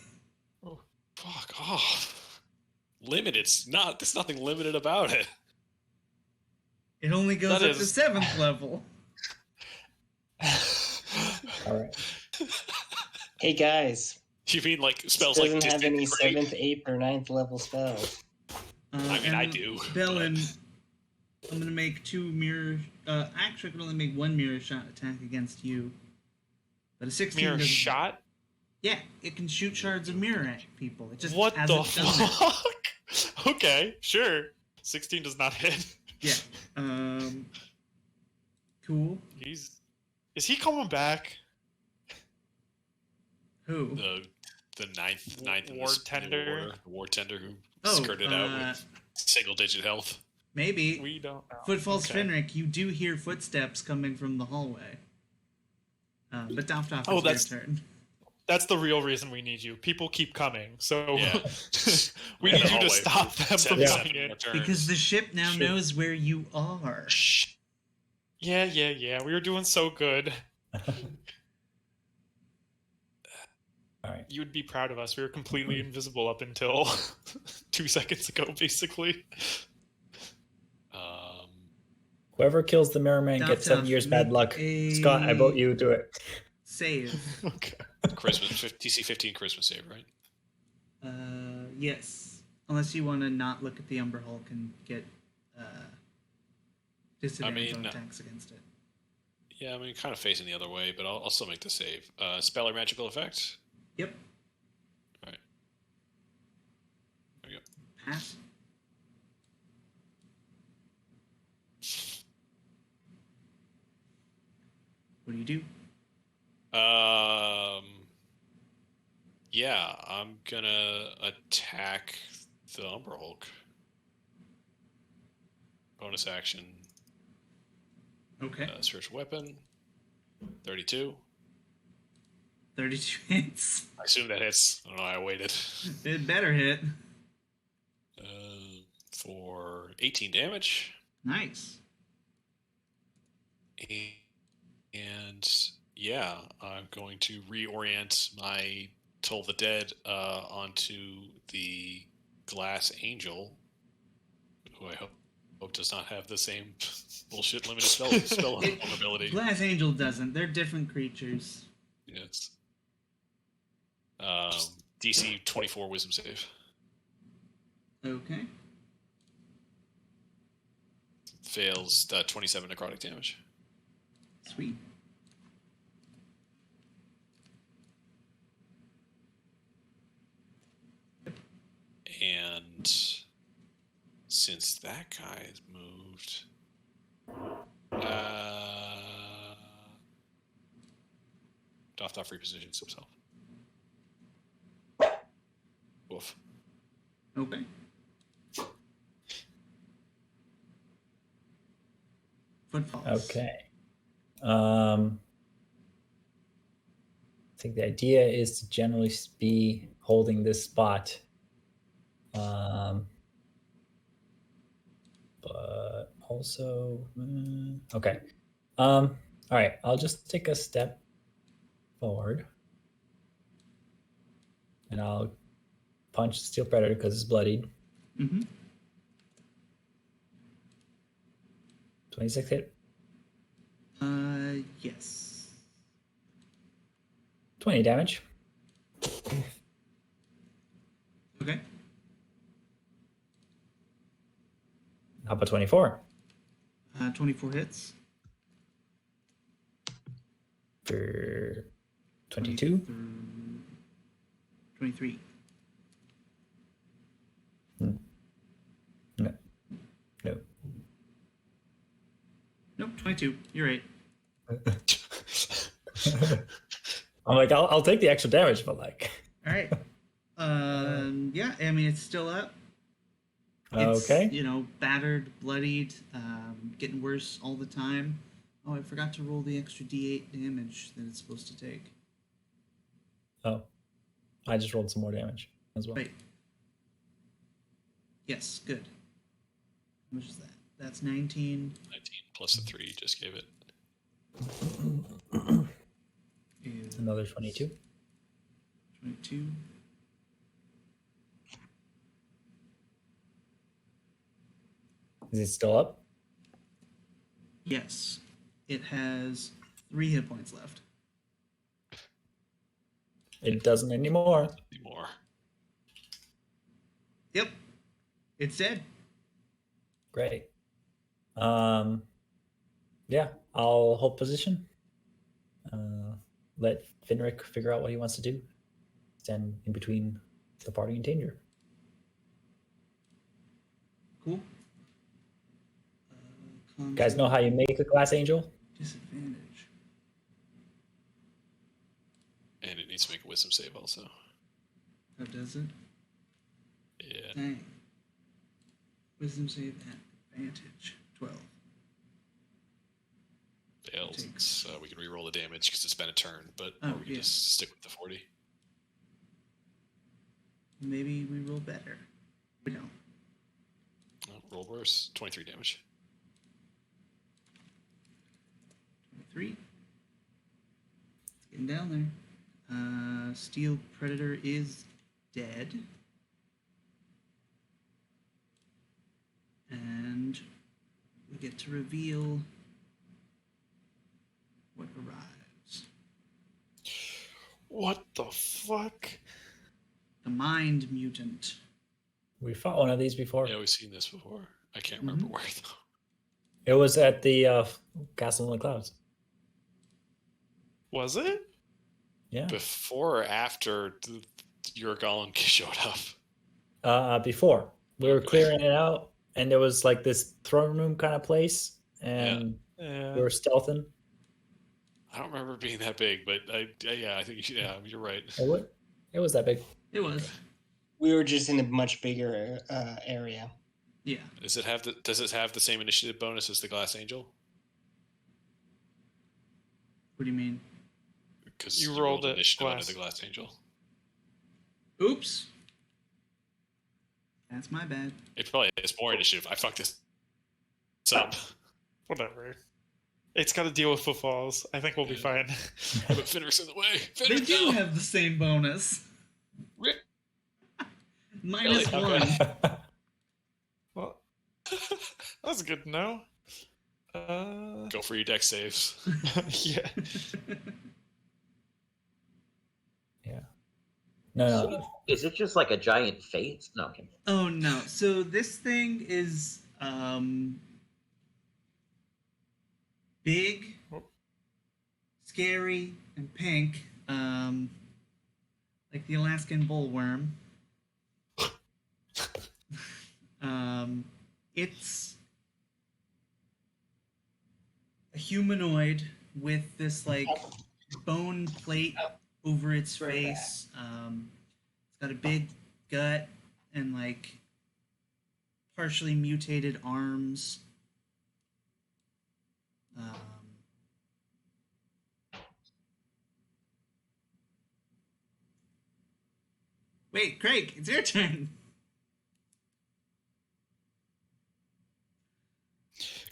Fuck off. Limited. There's nothing limited about it. It only goes That up to is- 7th level. All right. Hey guys, You mean like this spells like doesn't have any Disintegrate? 7th, 8th, or 9th level spells. I mean, I and do, Bellin, I'm gonna make 2 mirror. Actually, I can only make 1 mirror shot attack against you. But a 16 Mirror doesn't- shot? Yeah, it can shoot shards of mirror at people. It just What the hasn't done that. fuck? Okay, sure. 16 does not hit. Yeah. Cool. Is he coming back? Who? The ninth in Ward this new tender? order, the ward tender who Oh, skirted out with single-digit health. Maybe. We don't know. Footfalls Okay. Finrick, you do hear footsteps coming from the hallway. But Doftoff, Oh, it's your turn. That's the real reason we need you. People keep coming, so Yeah. we need you to Hallway stop for them from 7 coming in. turns. Because the ship now Shit. knows where you are. Shh. Yeah. We were doing so good. All right. You would be proud of us. We were completely invisible up until 2 seconds ago, basically. Whoever kills the mirror man gets 7 Doftoff, years bad make luck. a Scott, I vote you do it. Save. Okay. DC 15 Christmas save, right? Yes. Unless you want to not look at the Umber Hulk and get disadvantage on no. attacks against it. Yeah, I mean, kind of facing the other way, but I'll still make the save. Spell or magical effect? Yep. All right. There you go. Pass. What do you do? Yeah, I'm gonna attack the Umber Hulk. Bonus action, Okay. spiritual weapon. 32. 32 hits. I assume that hits. I don't know. I waited. It better hit. For 18 damage. Nice. And yeah, I'm going to reorient my Toll the Dead onto the Glass Angel, who I hope does not have the same bullshit limited spell vulnerability. Glass Angel doesn't. They're different creatures. Yes. DC 24 Wisdom save. Okay. Fails 27 necrotic damage. Sweet. And since that guy has moved, Doftoff repositions himself. Woof. Okay. Footfalls. Okay. I think the idea is to generally be holding this spot. But also, okay. All right, I'll just take a step forward. And I'll punch the Steel Predator because it's bloodied. Mm-hmm. 26 hit. Yes. 20 damage. Okay. How about 24? 24 hits. For 22? 23. No. Nope, 22. You're right. I'm like, I'll take the extra damage, but like. All right. Yeah, I mean, it's still up. It's, Okay. you know, battered, bloodied, getting worse all the time. Oh, I forgot to roll the extra d8 damage that it's supposed to take. Oh, I just rolled some more damage as well. Wait. Yes, good. How much is that? That's 19. 19 plus the 3 just gave it. Is Another 22. 22. Is it still up? Yes. It has 3 hit points left. It doesn't anymore. Anymore. Yep. It's dead. Great. Yeah, I'll hold position. Let Finrick figure out what he wants to do. Stand in between the party and Tanger. Cool. You guys know how you make a glass angel? Disadvantage. And it needs to make a wisdom save also. How does it? Yeah. Dang. Wisdom save at advantage. 12. Failed. Takes- So we can re-roll the damage because it's been a turn, but Oh, or we can yeah. just stick with the 40. Maybe we roll better. We don't. Oh, roll worse. 23 damage. 23. It's getting down there. Steel Predator is dead. And we get to reveal what arrives. What the fuck? The Mind Mutant. We fought one of these before. Yeah, we've seen this before. I can't remember where though. It was at the Castle in the Clouds. Was it? Yeah. Before or after your golem showed up? Before. We were Okay. clearing it out, and there was like this throne room kind of place, and Yeah. we were stealthing. I don't remember it being that big, but yeah, I think you should, yeah, you're right. It was that big. It was. We were just in a much bigger area. Yeah. Does it have the same initiative bonus as the Glass Angel? What do you mean? Because You rolled it initiative under glass. the Glass Angel. Oops. That's my bad. It probably is more initiative. I fucked this up. Whatever. It's got to deal with footfalls. I think we'll be fine. But Fenric's in the way. They Fenric, do no! have the same bonus. Rick. Minus Really? one. Well, that's good to know. Go for your deck saves. Yeah. Yeah. No. Is it just like a giant face? No. Okay. Oh no. So this thing is big, scary, and pink. Like the Alaskan bullworm. It's a humanoid with this like bone plate over its face. It's got a big gut and like partially mutated arms. Wait, Craig, it's your turn.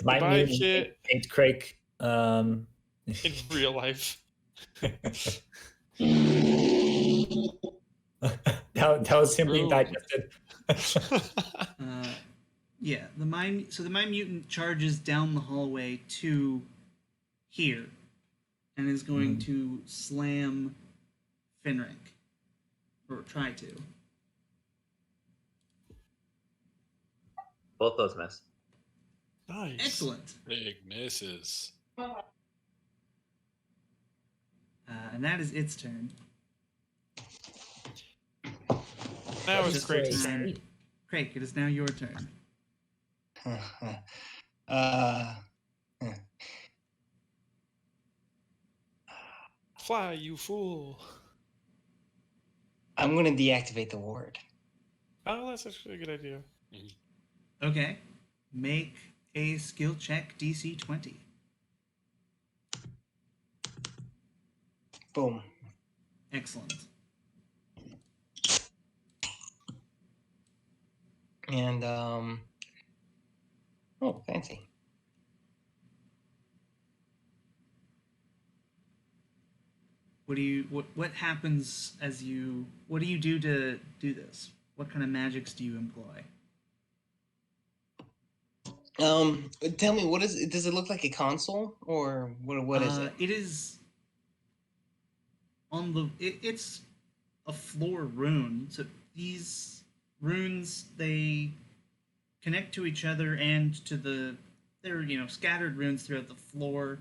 My Goodbye, mutant kid. ate Craig. In real life. that was him being Rude. digested. Yeah, the mind mutant charges down the hallway to here and is going to slam Finric. Or try to. Both those miss. Nice. Excellent. Big misses. And that is its turn. Now it's Just great. say- Craig, it is now your turn. Fly, you fool. I'm going to deactivate the ward. Oh, that's actually a good idea. Okay. Make a skill check DC 20. Boom. Excellent. And, oh, fancy. What happens as you what do you do to do this? What kind of magics do you employ? Tell me, what is it? Does it look like a console, or what is it? It is on the it's a floor rune. So these runes, they connect to each other and to they're scattered runes throughout the floor,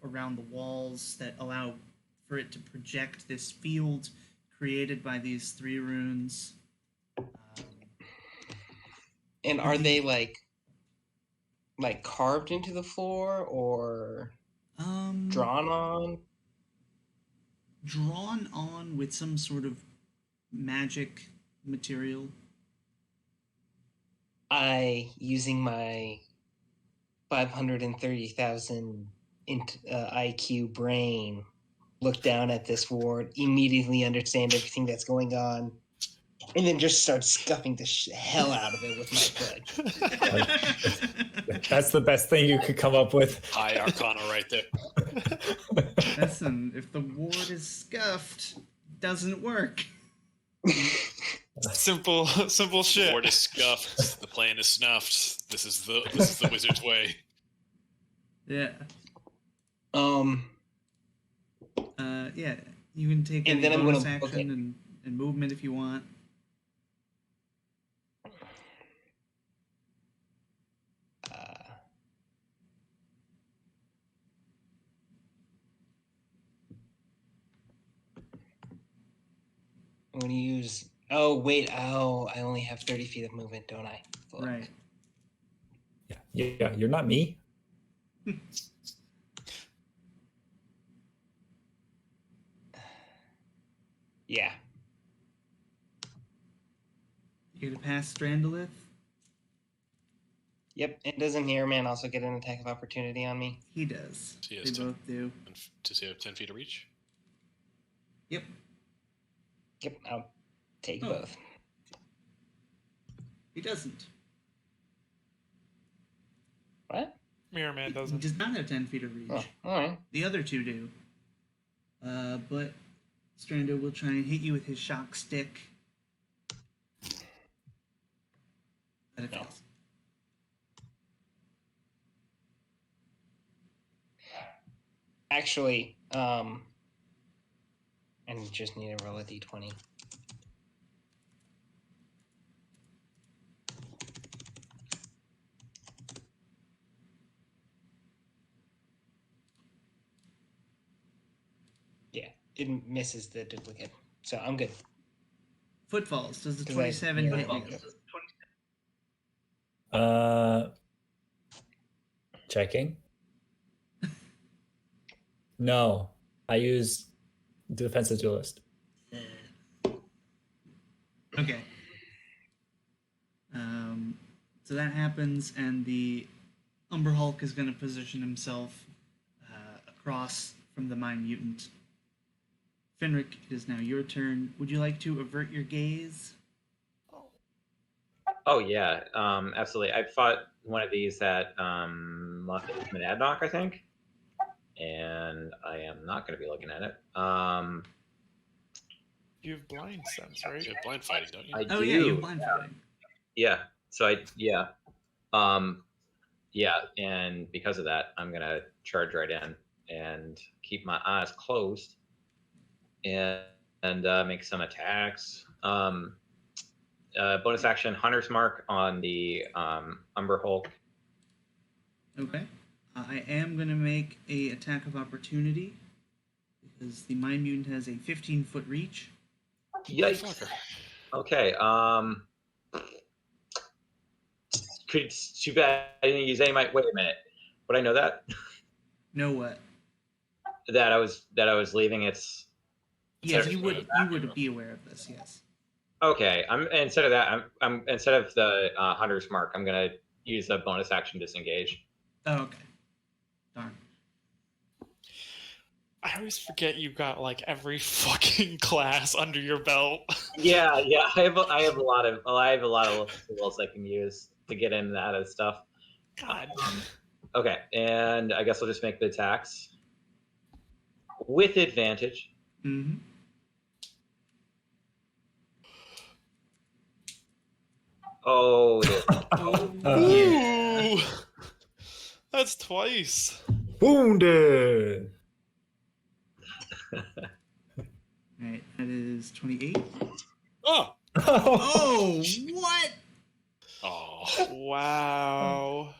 around the walls that allow for it to project this field created by these three runes. And are they like like carved into the floor or drawn on? Drawn on with some sort of magic material. I, using my 530,000 IQ brain, look down at this ward, immediately understand everything that's going on, and then just start scuffing the hell out of it with my foot. That's the best thing you could come up with. High Arcana right there. Listen, if the ward is scuffed, it doesn't work. Simple shit. Ward is scuffed. The plan is snuffed. This is the wizard's way. Yeah. Yeah. You can take And any then I'm bonus gonna- action okay. and movement if you want. I'm going to use... Oh, wait. Oh, I only have 30 feet of movement, don't I? Fuck. Right. Yeah, you're not me. Yeah. You're gonna pass Strandolith? Yep. And doesn't Mirror Man also get an attack of opportunity on me? He does. He They has to. both do. Does he have 10 feet of reach? Yep. Yep. I'll take Oh. both. He doesn't. What? Mirror Man He doesn't. does not have 10 feet of reach. Oh, all right. The other two do. But Strando will try and hit you with his shock stick. But it No. fails. Actually, I just need to roll a d20. Yeah, it misses the duplicate, so I'm good. Footfalls. Does the 'Cause 27 yeah. hit you? Checking. No, I use defensive duelist. Okay. So that happens, and the Umber Hulk is going to position himself across from the Mind Mutant. Fenric, it is now your turn. Would you like to avert your gaze? Oh yeah, absolutely. I fought one of these at Monadnock, I think, and I am not going to be looking at it. You have blind sense, right? You have blind fighting, don't you? I Oh do. yeah, you're blind fighting. Yeah. So and because of that, I'm gonna charge right in and keep my eyes closed and make some attacks. Bonus action, Hunter's Mark on the Umber Hulk. Okay. I am going to make a attack of opportunity because the Mind Mutant has a 15-foot reach. Yikes. Fucker. Okay. Too bad I didn't use any of my. Wait a minute. Would I know that? Know what? that I was leaving. It's Yes, Sorry. you would be aware of this. Yes. okay. I'm instead of that. I'm instead of the Hunter's Mark. I'm gonna use a bonus action disengage. Oh, okay. Darn. I always forget you got like every fucking class under your belt. Yeah. I have a lot of tools I can use to get in and out of stuff. God. Okay, and I guess I'll just make the attacks with advantage. Mm-hmm. Oh, Ooh. That's twice. Wounded. Alright, that is 28. Oh. Oh, what? Oh. Wow.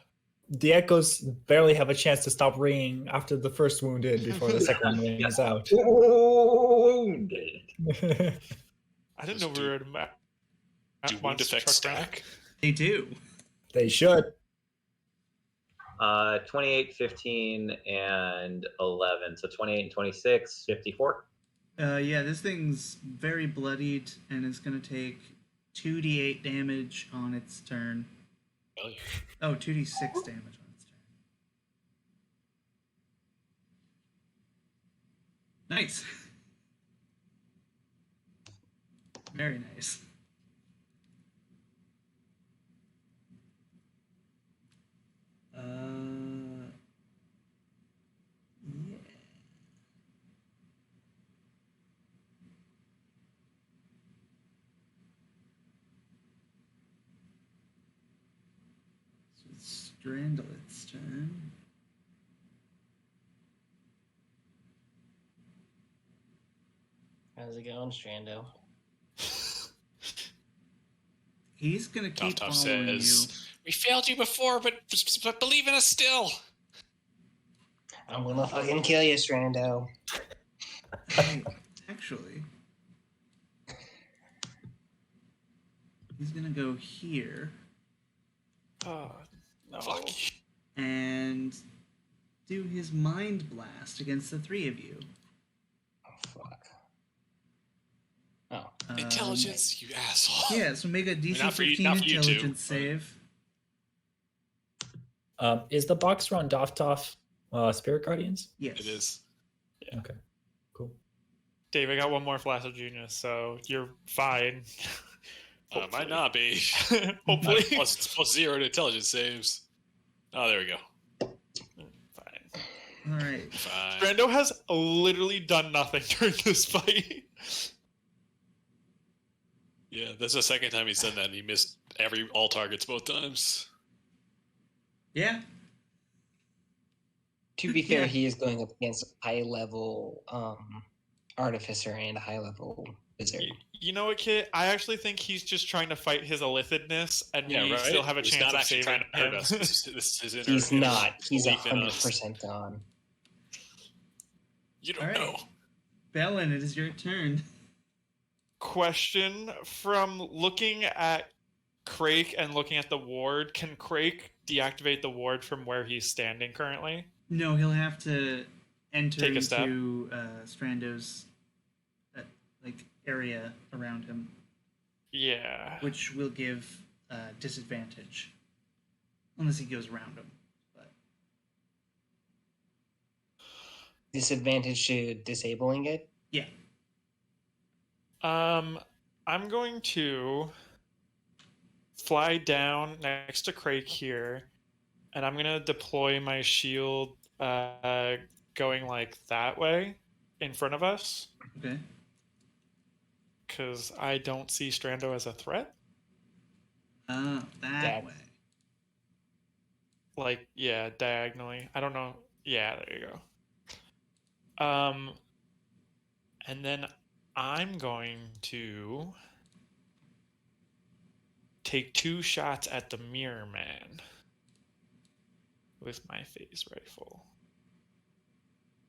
The echoes barely have a chance to stop ringing after the first wounded before the second one rings out. wounded. I didn't know we were at Do wound effects stack? They do. They should. 28, 15, and 11. So 28 and 26, 54. Yeah, this thing's very bloodied and it's going to take 2d8 damage on its turn. Oh, yeah. Oh, 2d6 damage on its turn. Nice. Very nice. Yeah. So it's Strandlet's turn. How's it going, Strando? He's gonna keep Tough following you. says, "We failed you before, but believe in us still." I'm gonna fucking kill you, Strando. Hey, actually, he's gonna go here Oh, no. Fuck. and do his mind blast against the three of you. Oh, fuck. Oh. Intelligence, you asshole. Yeah, so make a DC Not for you- 15 not for you two. intelligence save. Is the box around Doftoff Spirit Guardians? Yes. It is. Okay, cool. Dave, I got one more flash of genius, so you're fine. Might not be. Hopefully. plus 0 to intelligence saves. Oh, there we go. Fine. All right. Fine. Brando has literally done nothing during this fight. Yeah, that's the second time he's done that, and he missed all targets both times. Yeah. To be fair, Yeah. he is going up against a high-level artificer and a high-level wizard. You know what, Kit? I actually think he's just trying to fight his illithidness, and Yeah, we right. still have a He's chance not of actually saving trying to hurt him. us. This is his inner, He's not. He's belief in us. 100% gone. You don't All right. know. Bellin, it is your turn. Question: from looking at Crake and looking at the ward, can Crake deactivate the ward from where he's standing currently? No, he'll have to enter Take a step. into Strando's area around him, Yeah. which will give disadvantage unless he goes around him. But Disadvantage to disabling it? yeah, I'm going to fly down next to Crake here, and I'm gonna deploy my shield, going like that way, in front of us, okay. because I don't see Strando as a threat. That That- way. Like, yeah, diagonally. I don't know. Yeah, there you go. And then I'm going to take 2 shots at the Mirror Man with my phase rifle.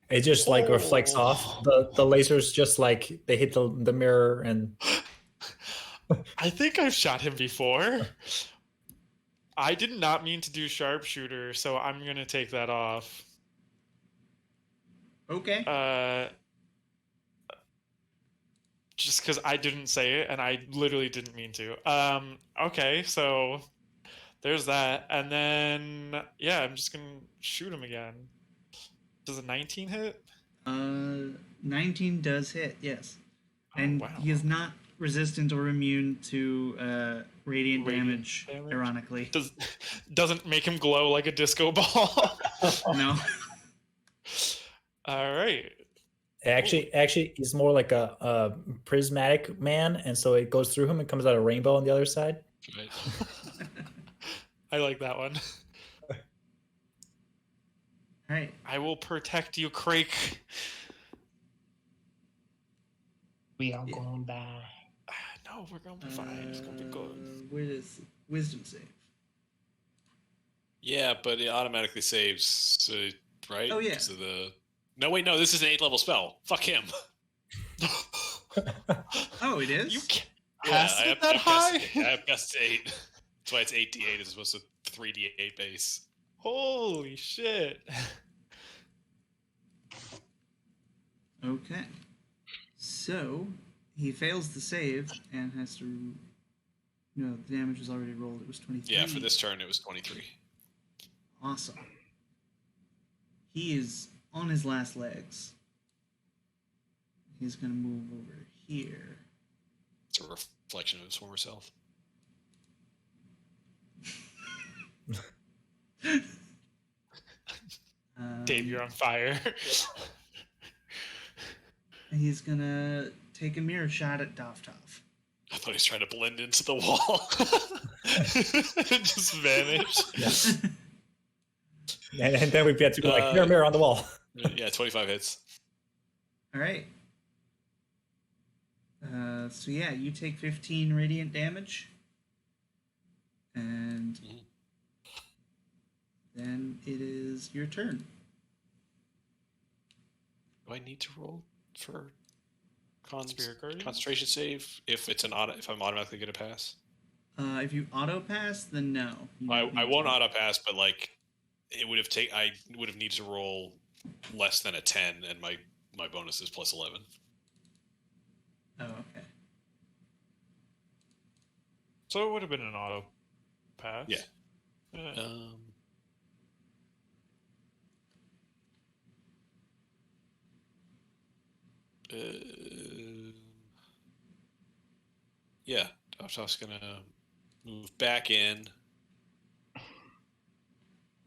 It just like reflects Oh. off. The lasers just like they hit the mirror and I think I've shot him before. I did not mean to do sharpshooter, so I'm gonna take that off. Okay. Just because I didn't say it and I literally didn't mean to. Okay, so there's that, and then yeah, I'm just gonna shoot him again. Does a 19 hit? 19 does hit, yes. And Oh, wow. he is not resistant or immune to radiant damage, damage? ironically. Doesn't make him glow like a disco ball. No. All right. actually he's more like a prismatic man, and so it goes through him and comes out a rainbow on the other side. Right. I like that one. All right. I will protect you, Crake. We are Yeah. going to die. No, we're gonna be fine. It's gonna be good. Where is wisdom save? Yeah, but it automatically saves, right? Oh, yeah. So no, wait, no, this is an 8th level spell. Fuck him. Oh, it is? You can't Yeah, cast it that high? I have guessed 8. That's why it's 8d8 as opposed to 3d8 base. Holy shit. Okay. So he fails the save and has to. No, the damage was already rolled. It was 23. Yeah, for this turn it was 23. Awesome. He is on his last legs. He's going to move over here. It's a reflection of his former self. Dave, you're on fire. He's going to take a mirror shot at Doftov. I thought he was trying to blend into the wall. Just vanish. And then we'd have to go like, mirror, mirror on the wall. Yeah, 25 hits. All right. So yeah, you take 15 radiant damage. And Mhm. then it is your turn. Do I need to roll for Spirit Guardian? concentration save if it's an auto, if I'm automatically going to pass? If you auto pass, then no. You I don't need won't to. auto pass, but like it would have I would have needed to roll less than a 10, and my bonus is plus 11. Oh, okay. So it would have been an auto pass. Yeah. Yeah. Yeah, Dovtov's gonna move back in,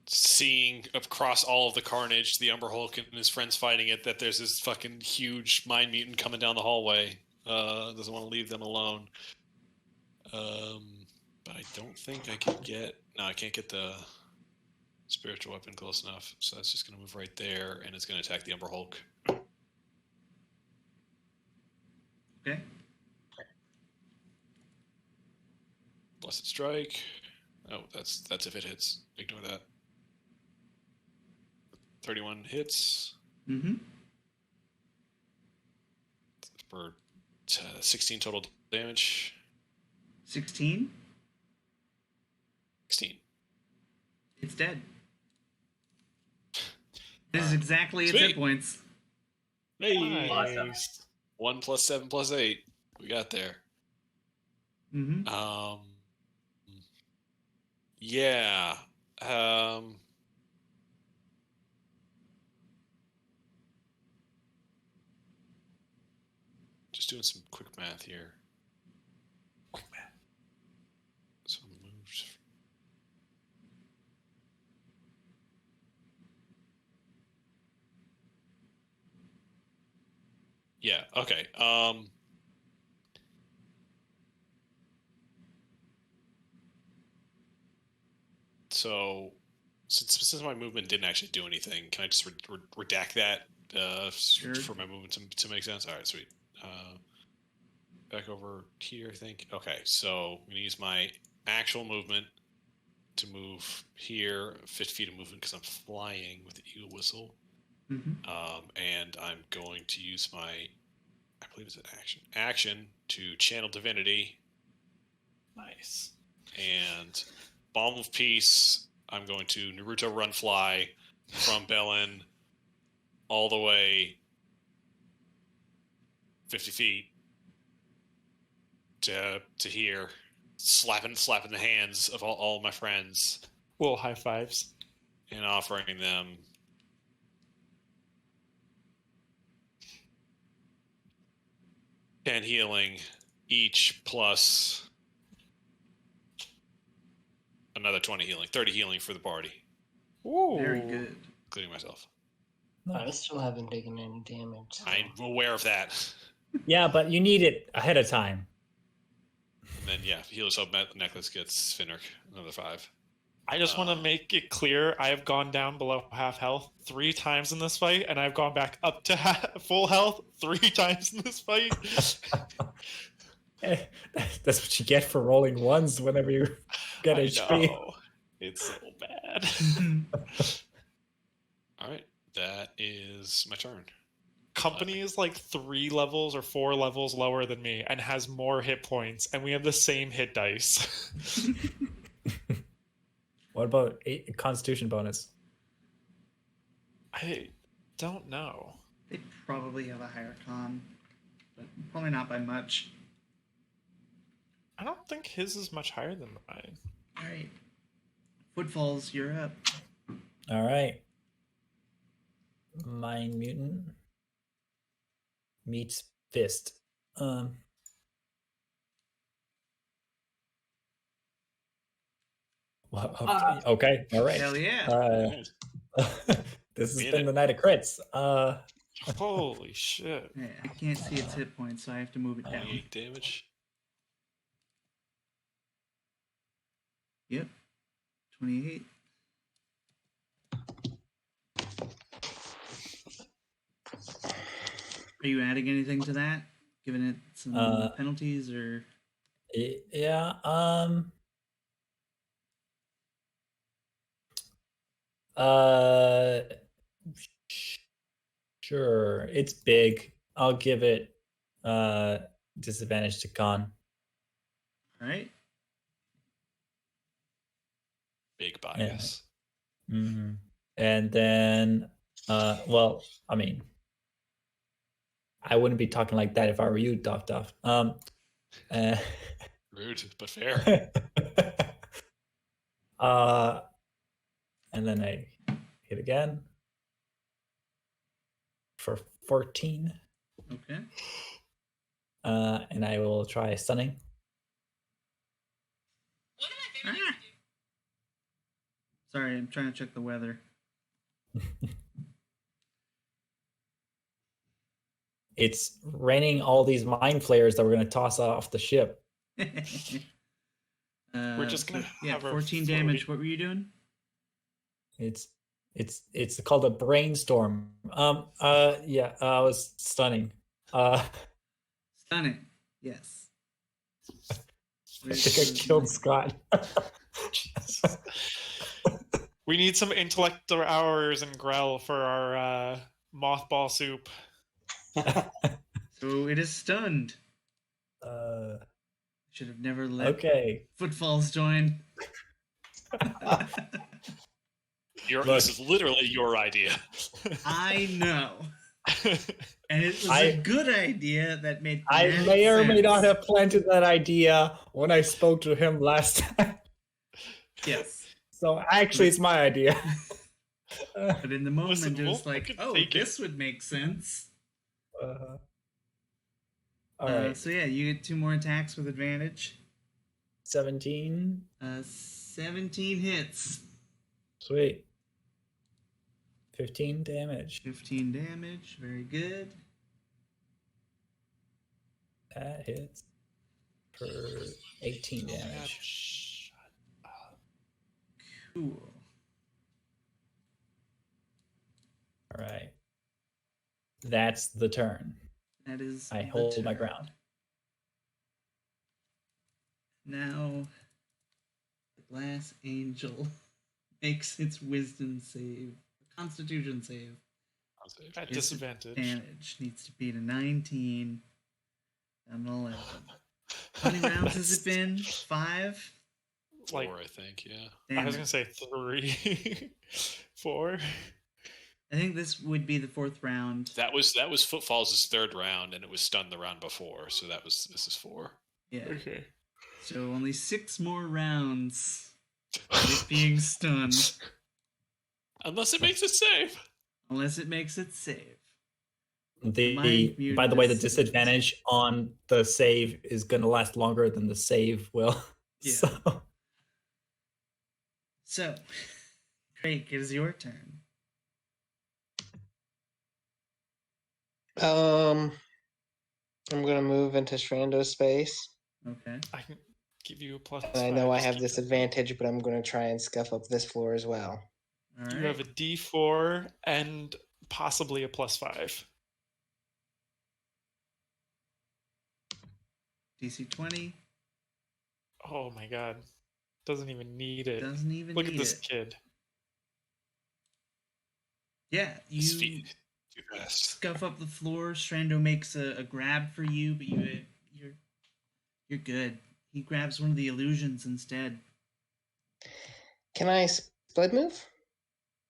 seeing across all of the carnage, the Umber Hulk and his friends fighting it, that there's this fucking huge mind mutant coming down the hallway. Doesn't want to leave them alone. But I don't think I can get. No, I can't get the spiritual weapon close enough. So that's just gonna move right there, and it's gonna attack the Umber Hulk. Okay. Blessed Strike. Oh, that's if it hits. Ignore that. 31 hits Mm-hmm. for 16 total damage. 16. 16. It's dead. This is exactly its hit Sweet. points. Nice. 1 plus 7 plus 8. We got there. Mm-hmm. Yeah. Just doing some quick math here. Quick math. So moves. Yeah. Okay. So since my movement didn't actually do anything, can I just redact that Sure. for my movement to make sense? All right, sweet. Back over here, I think. Okay, so I'm gonna use my actual movement to move here, 50 feet of movement because I'm flying with the eagle whistle. Mm-hmm. And I'm going to use my, I believe it's an action to channel divinity. Nice. And Balm of Peace, I'm going to Naruto run fly from Bellin all the way 50 feet to here, slapping the hands of all my friends Little high fives. and offering them and healing each plus another 20 healing, 30 healing for the party, Ooh. Very good. including myself. I still haven't taken any damage. so- I'm aware of that. Yeah, but you need it ahead of time. And then, yeah, Healer's Hope necklace gets Finric another 5. I just want to make it clear I have gone down below half health 3 times in this fight, and I've gone back up to full health 3 times in this fight. That's what you get for rolling ones whenever you get I HP. know. It's so bad. All right, that is my turn. Company is like 3 levels or 4 levels lower than me and has more hit points, and we have the same hit dice. What about a Constitution bonus? I don't know. They probably have a higher con, but probably not by much. I don't think his is much higher than mine. All right. Footfalls, you're up. All right. Mind Mutant meets Fist. Well, okay. All right. Hell yeah. This has Made been it. the night of crits. Holy shit. Yeah, I can't see its hit points, so I have to move it down. 28 damage. Yep. 28. Are you adding anything to that? Giving it some penalties or Yeah. Uh. Sure. It's big. I'll give it disadvantage to con. all right? Big bias. Mm-hmm. And then, well, I mean, I wouldn't be talking like that if I were you, Duff. Rude, but fair. And then I hit again for 14. Okay. And I will try stunning. Ah! Sorry, I'm trying to check the weather. It's raining all these mind flayers that we're going to toss off the ship. We're just gonna yeah, have our 14 floaty- damage. What were you doing? It's called a brainstorm. Yeah, I was stunning. Stunning. Yes. I think I killed Scott. We need some intellect hours and Grell for our mothball soup. So it is stunned. Should have never let Okay. Footfalls join. This is literally your idea. I know. And it was I- a good idea that made I mad may or may sense. not have planted that idea when I spoke to him last time. Yes. So actually, it's my idea. But in the moment, Listen, it was we'll like, fucking oh, take it." this would make sense. All right, So yeah, you get 2 more attacks with advantage. 17. 17 hits. Sweet. 15 damage. 15 damage. Very good. That hits for 18 damage. Cool. All right. That's the turn. That is. I the hold my turn. ground. Now, the glass angel makes its wisdom save, constitution save. At Its disadvantage. Advantage needs to beat a 19 and an 11. How many rounds has it been? 5? Like, 4, I think, yeah. I Damn was it. gonna say 3, 4. I think this would be the 4th round. That was Footfalls' 3rd round, and it was stunned the round before, so this is 4. Yeah. Okay. So only 6 more rounds of it being stunned, Unless it makes it save. unless it makes it save. Mind By the way, the mutant. disadvantage on the save is going to last longer than the save will. Yeah. So, So, Drake, it is your turn. I'm gonna move into Strando space. Okay. I can give you a plus. And I know 5, I just have keep this it. advantage, but I'm gonna try and scuff up this floor as well. All right. You have a D4 and possibly a plus 5. DC 20. Oh my god. Doesn't even need it. Doesn't even Look need at this it. kid. Yeah, His you feet too fast. scuff up the floor. Strando makes a grab for you, but you're good. He grabs one of the illusions instead. Can I split move?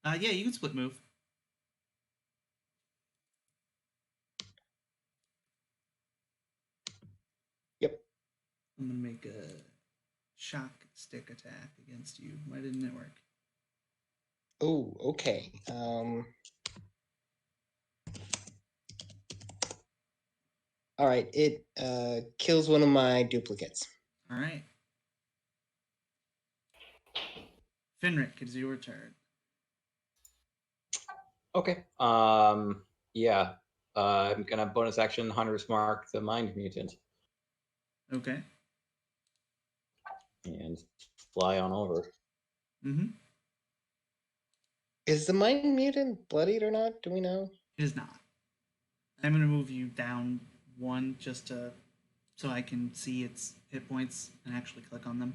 Yeah, you can split move. Yep. I'm gonna make a shock stick attack against you. Why didn't it work? Oh, okay. All right. It kills one of my duplicates. All right. Finrick, it's your turn. Okay. Yeah. I'm gonna bonus action Hunter's Mark the Mind Mutant Okay. and fly on over. Mm-hmm. Is the mind mutant bloodied or not? Do we know? It is not. I'm gonna move you down one just to so I can see its hit points and actually click on them.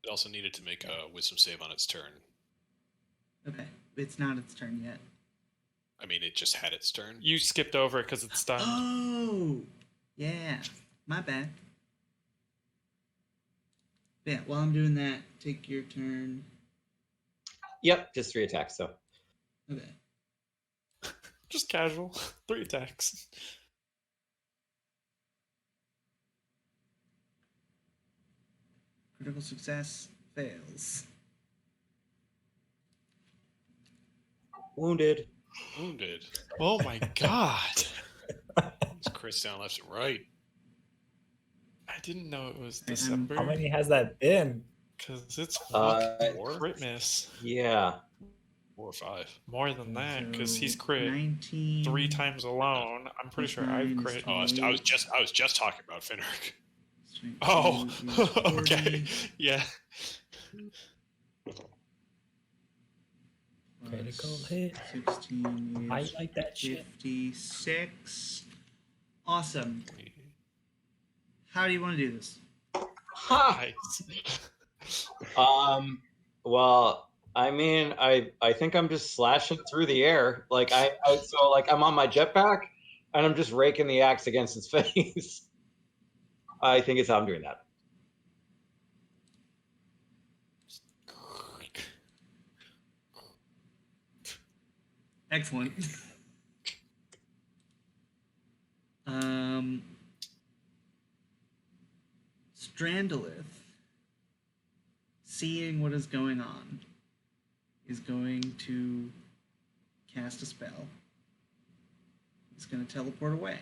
It also needed to make a wisdom save on its turn. Okay. It's not its turn yet. I mean, it just had its turn. You skipped over it because it's stunned. Oh, yeah. My bad. Yeah, while I'm doing that, take your turn. Yep, just 3 attacks. So Okay. Just casual. 3 attacks. Critical success fails. wounded. Wounded. Oh my god. It's Chris down left and right. I didn't know it was I'm- December. How many has that been? Because it's Four? crit miss. Yeah. 4 or 5. More than that, because he's So, crit 19. 3 times alone. I'm pretty sure I've Nine is crit. Oh, I was just talking about Finrick. Oh, 22 is 40, okay. Yeah. Critical plus hit. 16 I is like that shit. 56. Awesome. How do you want to do this? Ha! Nice. Well, I mean, I think I'm just slashing through the air. Like so like I'm on my jetpack and I'm just raking the axe against its face. I think it's how I'm doing that. Excellent. Strandolith, seeing what is going on, is going to cast a spell. He's going to teleport away.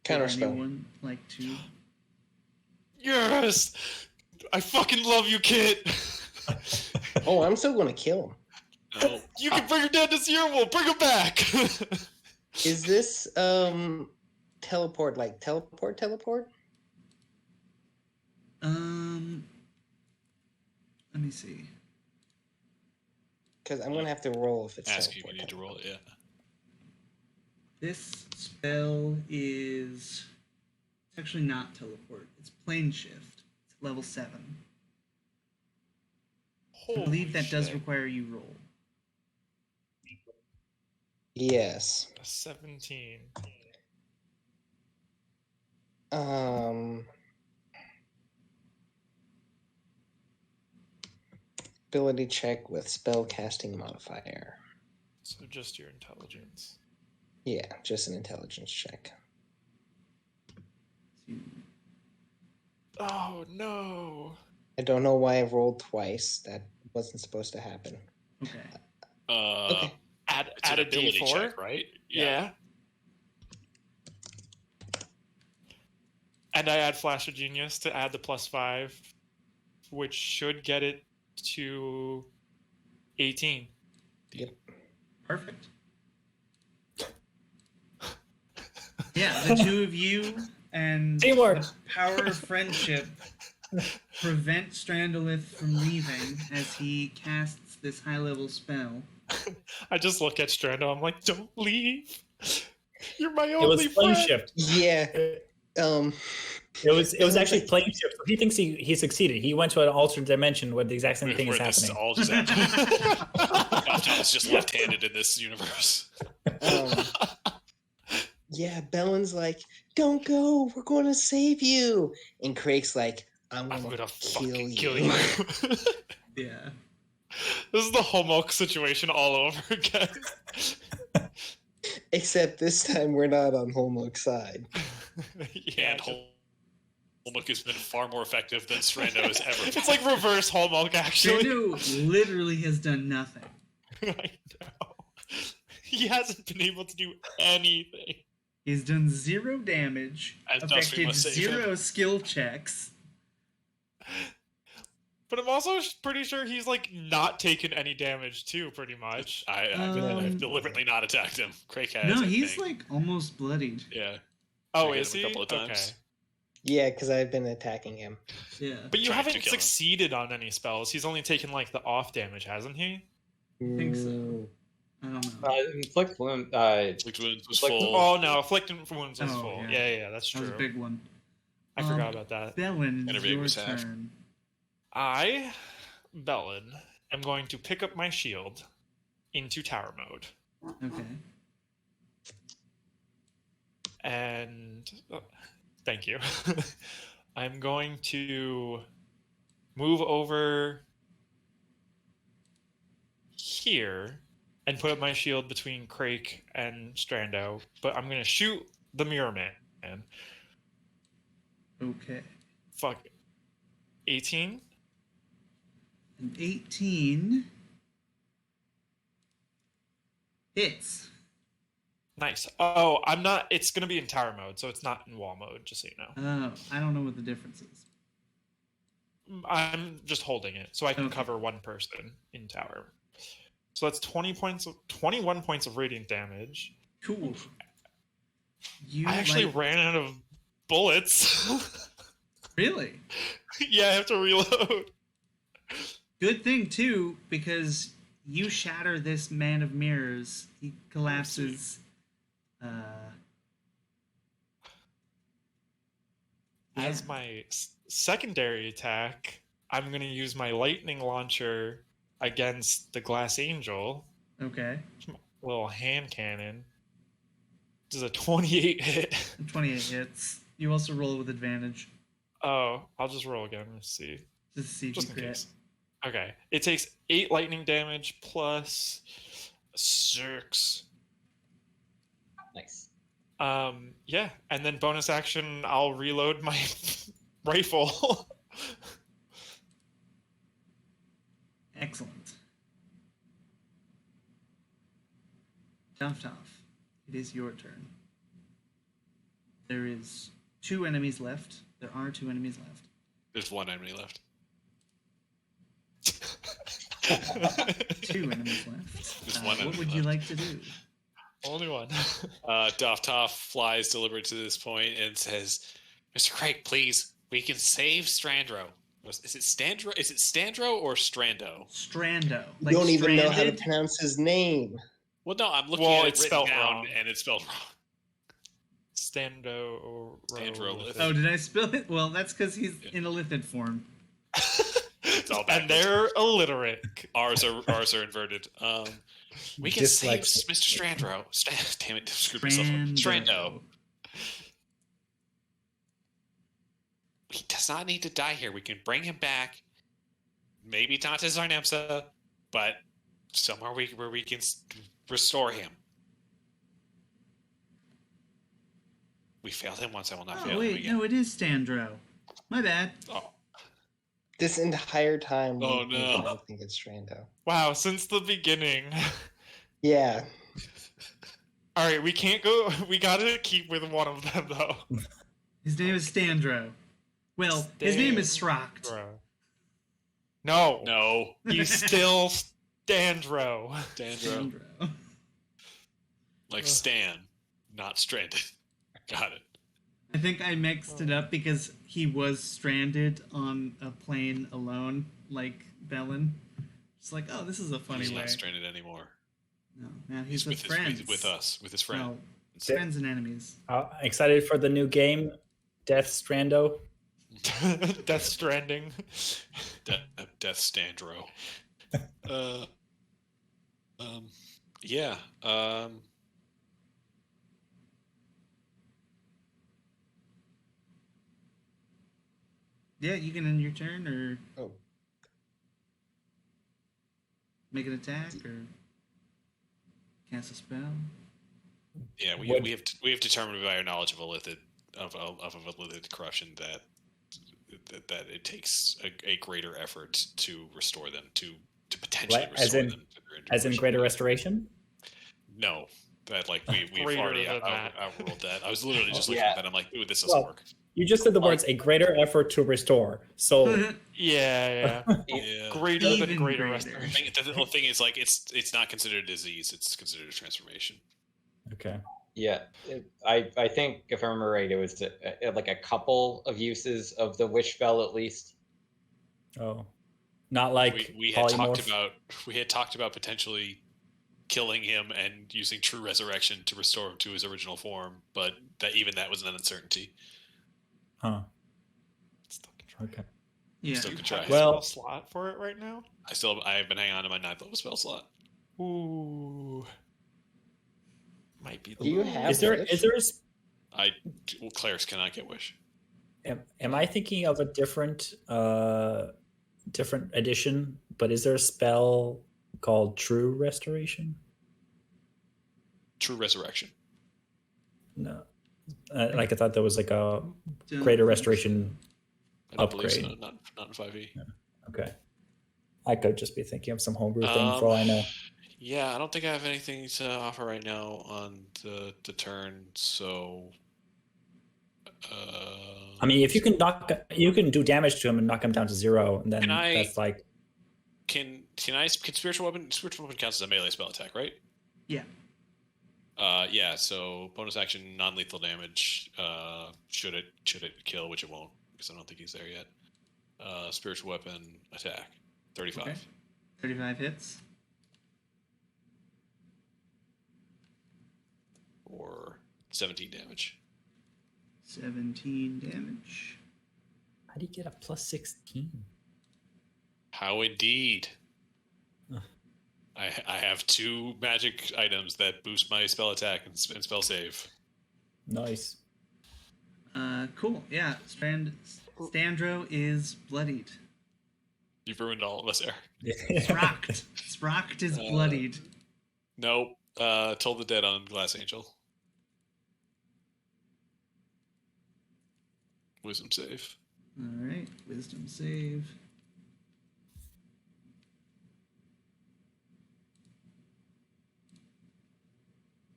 Counter Would spell. anyone like to? Yes! I fucking love you, Kit! Oh, I'm still gonna kill him. No. You can bring her down to 0. Bring her back! Is this teleport like teleport? Let me see. Because I'm gonna have to roll if it's Ask you if teleport. you need to roll it, yeah. This spell is it's actually not teleport. It's plane shift. It's level 7. I believe that does require you roll. Yes. 17. Ability check with spell casting modifier. So just your intelligence. Yeah, just an intelligence check. Oh no. I don't know why I rolled twice. That wasn't supposed to happen. Okay. Okay. Add It's a an ability D4. check, right? Yeah. And I add Flash of Genius to add the +5, which should get it to 18. Perfect. Yeah, the two of you and Teamwork. the power of friendship prevent Strandolith from leaving as he casts this high-level spell. I just look at Strando. I'm like, don't leave. You're my It only was plane friend. shift. Yeah. It was actually plane shift. So he thinks he succeeded. He went to an alternate dimension where the exact same thing is Where this happening. all just happened. Is just left-handed in this universe. Yeah, Bellen's like, don't go. We're going to save you. And Craig's like, I'm I'm going gonna to kill fucking you. kill you. Yeah. This is the Homolk situation all over again. Except this time we're not on Holmok's side. Yeah, And Holmuk has been far more effective than Strando has ever been. it's like reverse Homolk, actually. Strando literally has done nothing. I know. He hasn't been able to do anything. He's done 0 damage, As Dust, we affected must save 0 skill checks. But I'm also pretty sure he's like not taken any damage too, pretty much. I've deliberately not attacked him. Craig has. No, I he's think. like almost bloodied. Yeah. Oh, I hit is him he? a couple of times. Yeah, because I've been attacking him. Yeah. But you Trying to haven't kill him. succeeded on any spells. He's only taken like the off damage, hasn't he? think so. Mm, I don't know. Inflict wound. Which wounds was Like- full. Oh no, afflicting wounds is Oh, full. yeah. Yeah, that's That was true. a big one. I forgot about that. Bellin, it's Interview your was half. turn. I, Bellin, am going to pick up my shield into tower mode. Okay. And thank you. I'm going to move over here and put up my shield between Crake and Strando, but I'm going to shoot the Mirror Man. Okay. Fuck. 18? An 18 hits. Nice. Oh, I'm not. It's going to be in tower mode, so it's not in wall mode, just so you know. Oh, I don't know what the difference is. I'm just holding it, so I can Okay. cover one person in tower. So that's 21 points of radiant damage. Cool. You I actually like- ran out of bullets. really Yeah, I have to reload. good thing too, because you shatter this man of mirrors. He collapses. As Yeah. my secondary attack, I'm going to use my lightning launcher against the Glass Angel. Okay. Little hand cannon. This is a 28 hit. 28 hits. You also roll with advantage Oh, I'll just roll again. Let's see. just to see if Just you in crit. case. Okay. It takes 8 lightning damage plus 6. Nice. Yeah, and then bonus action, I'll reload my rifle. Excellent. Tough. It is your turn. There is 2 enemies left. There are 2 enemies left. There's one enemy left. 2 enemies left. There's one What enemy would you left. like to do? Only one. Dovtov flies deliberate to this point and says, "Mr. Craig, please, we can save Strandro." Is it Standro? Is it Standro or Strando? Strando. You Like don't even know how to stranded? pronounce his name. Well, no, I'm looking Well, at it it's written spelled down, wrong. and it's spelled wrong. Stando. Standro. Oh, did I spill it? Well, that's because he's in a lithid form. It's all And backwards. they're illiterate. Ours are inverted. We can save Dyslexic. Mr. Strandro. Damn it, screwed myself up. Strando. He does not need to die here. We can bring him back. Maybe not to Zarnemsa, but somewhere where we can restore him. We failed him once. I will not Oh, fail him wait, again. no, it is Standro. My bad. Oh, This entire time, Oh, we no. don't think it's Strando. Wow, since the beginning. Yeah, All right, we can't go. We gotta keep with one of them though. His name is Standro. Well, his name is Sroct. Bro. No, no. he's still Standro. Dandro. Standro. Like Stan, not stranded. Got it. I think I mixed it up because he was stranded on a plane alone, like Bellin. It's like, oh, this is a funny He's way. not stranded anymore. No, now he's with with friends. with us, with his friend. Well, friends and enemies. Excited for the new game, Death Strando. Death Stranding. Death Standro. Yeah. Yeah, you can end your turn, or Oh. make an attack or cast a spell? Yeah, What- we have determined by our knowledge of Illithid of a Illithid corruption that it takes a greater effort to restore them to potentially Like, restore as in- them. To their As in integration. greater restoration? No, that like we've Greater already than that. outruled that. I was literally just looking Yeah. at that. I'm like, dude, this doesn't Well, work. You just said the words a greater effort to restore. So Yeah. Yeah. Greater Even than greater greater. restoration. The whole thing is like it's not considered a disease; it's considered a transformation. okay. Yeah, I think if I remember right, it was like a couple of uses of the wish spell at least. Oh. Not like we had polymorph. we had talked about potentially killing him and using true resurrection to restore him to his original form, but that was an uncertainty. Huh. Still can try. Okay. Yeah. Still can try. Well- Well, slot for it right now. I've been hanging on to my 9th level spell slot. Ooh. Might be. Do you have Is there wish? is there a s- Clerics cannot get wish. am I thinking of a different edition, but is there a spell called True Restoration? True resurrection. No. Like I thought there was like a Don't greater think restoration. I don't believe so. Upgrade. Not in 5e. Okay. I could just be thinking of some homebrew thing for all I know. Yeah, I don't think I have anything to offer right now on the turn. So, I mean, if you can do damage to him and knock him down to 0, and then Can I- that's like can spiritual weapon counts as a melee spell attack, right? Yeah. Yeah. So bonus action, non-lethal damage. Should it kill, which it won't, because I don't think he's there yet. Spiritual weapon attack, 35. Okay. 35 hits. Or 17 damage. 17 damage. how do you get a plus 16? How indeed. Ugh. I have 2 magic items that boost my spell attack and spell save. Nice. Cool. Yeah. Standro is bloodied. You've ruined all of us, Eric. Sprocked. Sprocked is bloodied. Nope. Toll the Dead on Glass Angel. Wisdom save. All right. Wisdom save.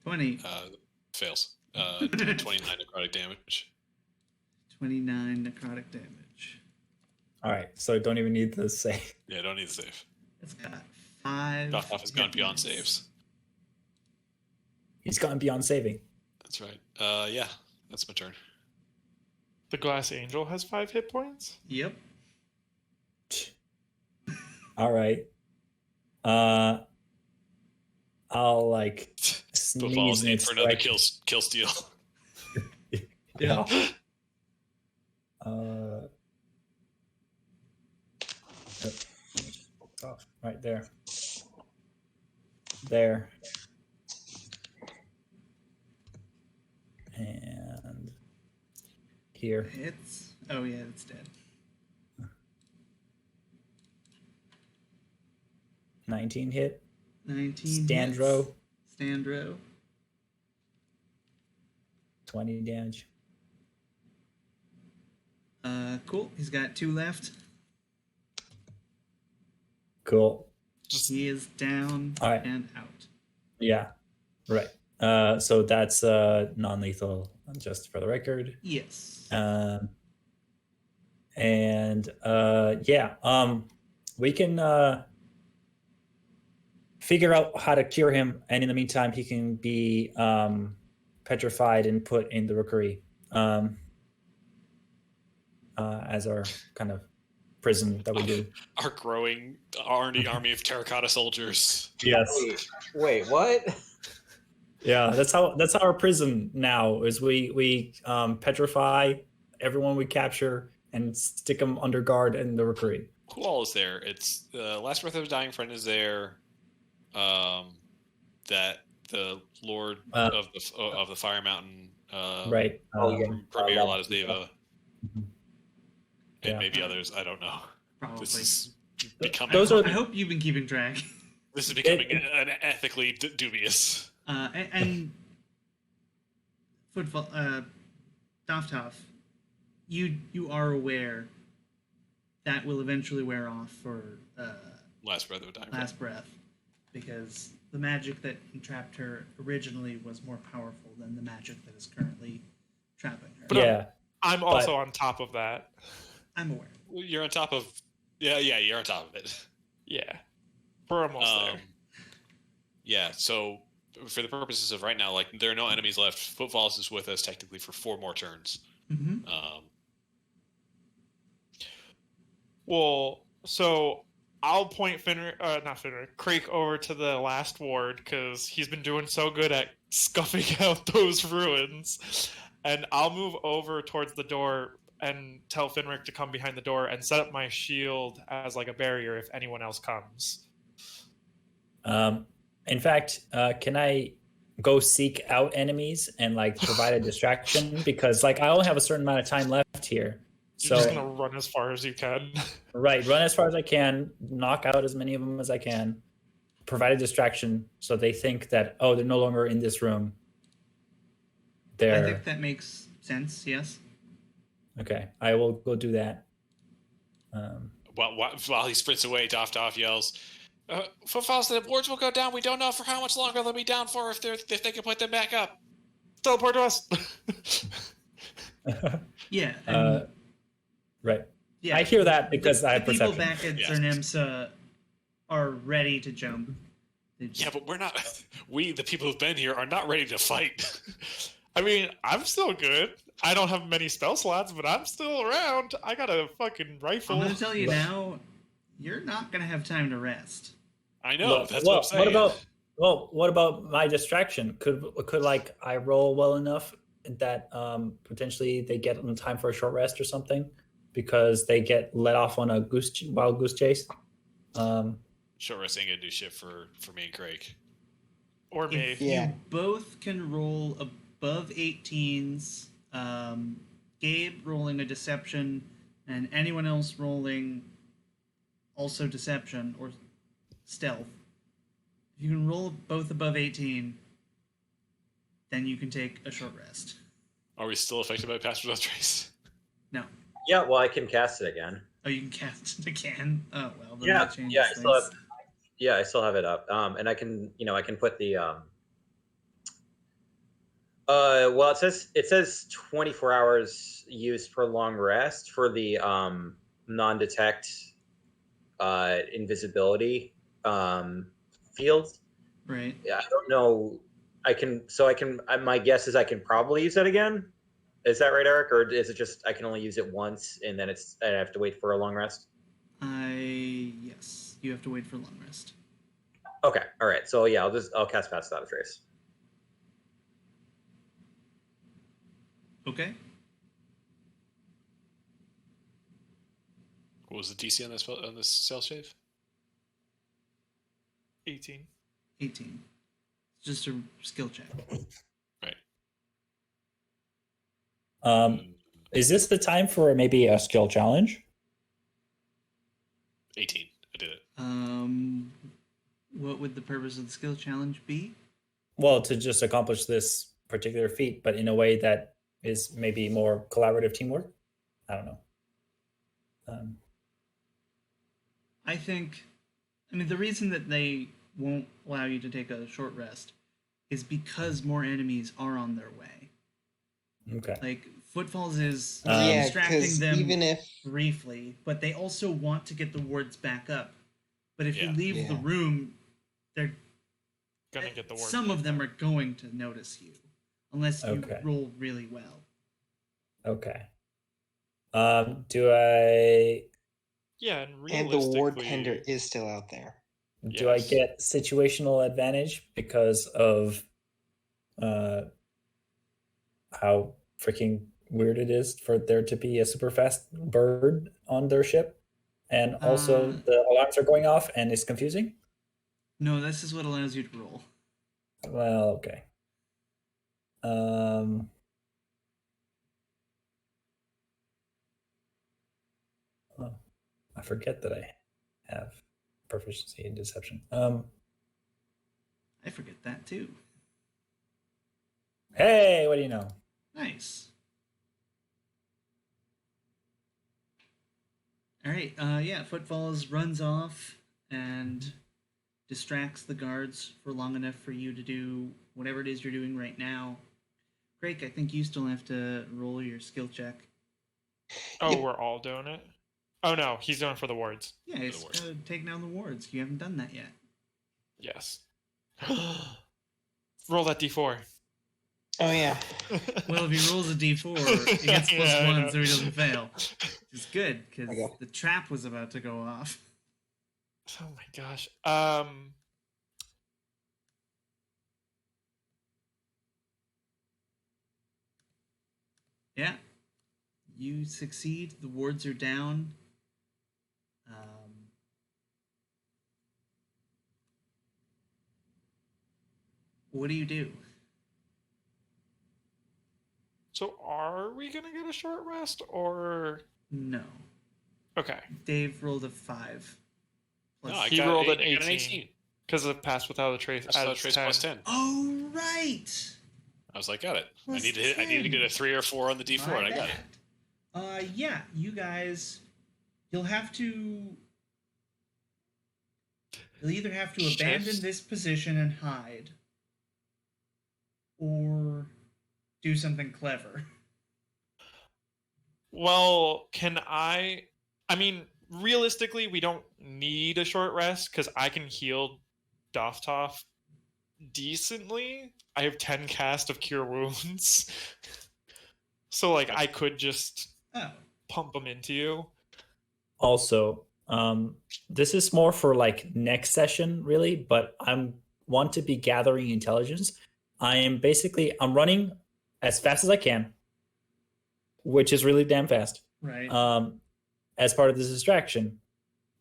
$20. Fails. 29 necrotic damage. 29 necrotic damage. All right, so don't even need to say. Yeah, don't need the save. It's got 5. Doff has gone hit beyond points. saves. He's gone beyond saving. That's right. Yeah, that's my turn. The Glass Angel has 5 hit points. Yep. All right. I'll like Football's sneeze in and for another strike. kill steal. Yeah. Right there. There. And here. Hits. Oh, yeah, it's dead. 19 hit. 19. Standro, hits. Standro. 20 damage. Cool. He's got 2 left. Cool. He is down All right. and out. Yeah. Right. So that's non-lethal, just for the record. Yes. We can figure out how to cure him, and in the meantime, he can be petrified and put in the rookery as our kind of prison that we do. Our growing army of terracotta soldiers. Yes. Wait, what? Yeah, that's how our prison now is. We petrify everyone we capture and stick them under guard in the rookery. Who all is there? It's Last Breath of a Dying Friend is there. That the Lord of the Fire Mountain. Right. Premier Ladisdeva. And Yeah. maybe others. I don't know. Probably. This is becoming. Those are I hope you've been keeping track. This is becoming It- ethically dubious. And Footfall, Doftoff, you are aware that will eventually wear off for Last breath of a dying Last Breath, because the magic that entrapped her originally was more powerful than the magic that is currently trapping her. But, yeah. I'm also on top of that. I'm aware. You're on top of. Yeah, you're on top of it. Yeah. We're almost there. Yeah, so for the purposes of right now, like there are no enemies left. Footfalls is with us technically for 4 more turns. Mm-hmm. Well, so I'll point Creek over to the last ward because he's been doing so good at scuffing out those ruins. And I'll move over towards the door and tell Finrick to come behind the door and set up my shield as like a barrier if anyone else comes. In fact, can I go seek out enemies and like provide a distraction? Because like I only have a certain amount of time left here. You're just So gonna run as far as you can. right, run as far as I can, knock out as many of them as I can, provide a distraction so they think that, oh, they're no longer in this room. I They're think that makes sense. Yes. okay. I will go do that. While he sprints away, Doftoff yells, "Footfalls, the boards will go down. We don't know for how much longer they'll be down for if they can put them back up. Teleport to us. Yeah. And, Right. yeah. I hear that because I have the people perception. back at Yes. Zernemsa are ready to jump. Yeah, but we're not. We, the people who've been here, are not ready to fight. I mean, I'm still good. I don't have many spell slots, but I'm still around. I got a fucking rifle. I'm gonna tell you now, you're not gonna have time to rest. I know. Well, That's well, what I'm saying. what about my distraction? Could like I roll well enough that potentially they get in time for a short rest or something because they get let off on a wild goose chase? Short rest ain't gonna do shit for me and Craig. Or me. If Yeah. you both can roll above 18s, Gabe rolling a deception, and anyone else rolling also deception or stealth. If you can roll both above 18, then you can take a short rest. Are we still affected by Pass Without Trace? No. Yeah, well, I can cast it again. Oh, you can cast it again? Oh, well, then Yeah, that changes yeah, I still things. have, yeah, I still have it up. And I can, I can put the well, it says 24 hours used for long rest for the non-detect invisibility field. Right. Yeah, I don't know. My guess is I can probably use that again. Is that right, Eric? Or is it just I can only use it once and then I have to wait for a long rest? Yes. You have to wait for long rest. Okay, all right. So yeah, I'll cast Pass Without a Trace. Okay. What was the DC on this cell shave? 18. 18. It's just a skill check. Right. Is this the time for maybe a skill challenge? 18. I did it. What would the purpose of the skill challenge be? Well, to just accomplish this particular feat, but in a way that is maybe more collaborative teamwork. I don't know. I mean, the reason that they won't allow you to take a short rest is because more enemies are on their way. Okay. Like, Footfalls is Yeah, distracting because them even if briefly, but they also want to get the wards back up. But if you Yeah. leave the Yeah. room, they're Gonna get the word. some of them are going to notice you, unless you Okay. roll really well. Okay. Do I Yeah, and and the ward realistically- tender is still out there. do I Yes. get situational advantage because of how freaking weird it is for there to be a super fast bird on their ship, and also the alarms are going off and it's confusing? No, this is what allows you to roll. Well, okay. Oh, I forget that I have proficiency in deception. I forget that too. Hey, what do you know? Nice. All right. Yeah. Footfalls runs off and distracts the guards for long enough for you to do whatever it is you're doing right now. Craig, I think you still have to roll your skill check. Oh, Yep. we're all doing it? Oh, no. He's doing it for the wards. Yeah, it's wards. take down the wards. You haven't done that yet. Yes. Roll that d4. Oh yeah. Well, if he rolls a d4, he gets plus Yeah, I one, know. so he doesn't fail. Which is good, because Okay. the trap was about to go off. Oh my gosh. Yeah. You succeed. The wards are down. What do you do? So are we gonna get a short rest or? No. Okay. Dave rolled a 5. No, I He got rolled an I got 18 because of pass without a trace. That's adds trace 10. plus 10. Oh, right. I was like, got it. I Plus need to hit. I need to get a 3 or 4 on the d4, My and I got it. bad. Yeah, you guys, you'll either have to abandon Shifts. this position and hide, or do something clever. Well, can I? I mean, realistically, we don't need a short rest because I can heal Doftoff decently. I have 10 cast of Cure Wounds. So, like, I could just Oh, pump them into you. Also, this is more for like next session, really. But I'm want to be gathering intelligence. I'm running as fast as I can, which is really damn fast. right. As part of this distraction,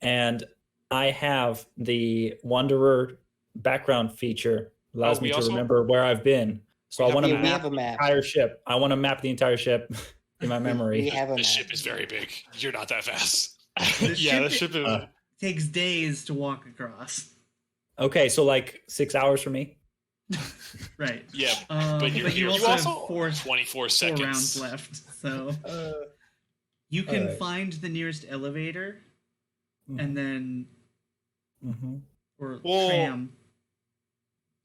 and I have the Wanderer background feature allows we me to also- remember where I've been. So We I want to have a We map have a the map. entire ship. I want to map the entire ship in my memory. We have a This map. ship is very big. You're not that fast. The Yeah, the ship- ship is. Takes days to walk across. Okay, so like 6 hours for me. Right. Yeah, But you're- you you also have also- 24 4 seconds rounds left, so you can alright. find the nearest elevator Mm-hmm. and then or Well, tram.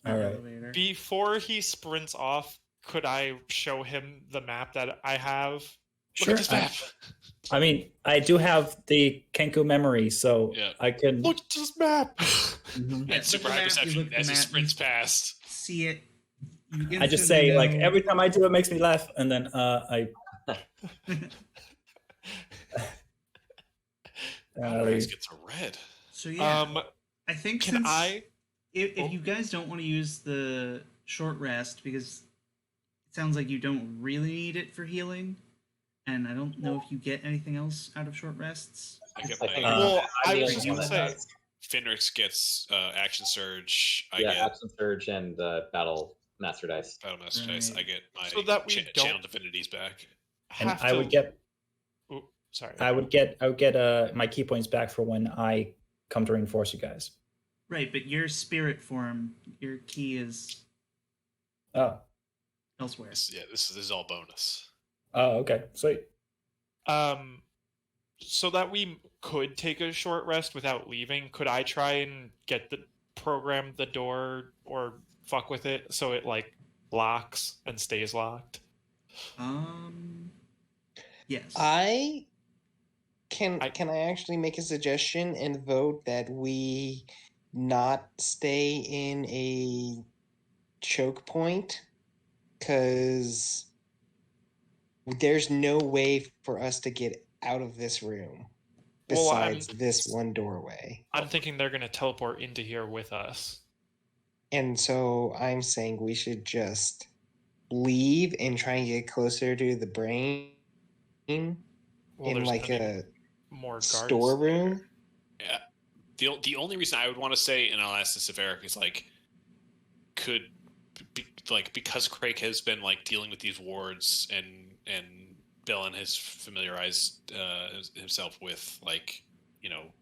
All right. Elevator. Before he sprints off, could I show him the map that I have? Look at this map. I mean, I do have the Kenku memory, so Yeah. I can. Look at this map. Mhm. Yeah, And super look high at the map, you perception look at as the he map, sprints you past. See it. You I just instantly say like know- every time I do it makes me laugh, and then I. My eyes get so red. So yeah, Um, I think can since I? if Oh. you guys don't want to use the short rest because it sounds like you don't really need it for healing, and I don't know if you get anything else out of short rests. I get I think my Well, I I'm was the just only gonna one that say. does. Fenrix gets action surge. I Yeah, get Action Surge and Battle Master Dice. Battle Master Dice. Right. I get my So that we don't- channel divinities back. And Have I would to- get Ooh, sorry. I would get my key points back for when I come to reinforce you guys. Right, but your spirit form, your key is Oh, elsewhere. This is all bonus. okay, sweet. So that we could take a short rest without leaving, could I try and program the door or fuck with it so it like locks and stays locked? Yes. Can I actually make a suggestion and vote that we not stay in a choke point? Because there's no way for us to get out of this room Well, besides this one doorway. I'm thinking they're gonna teleport into here with us. And so I'm saying we should just leave and try and get closer to the brain Well, in there's like gonna a be more guards storeroom. Yeah. The only reason I would want to say, and I'll ask this of Eric, is like, because Craig has been like dealing with these wards and Dylan has familiarized himself with like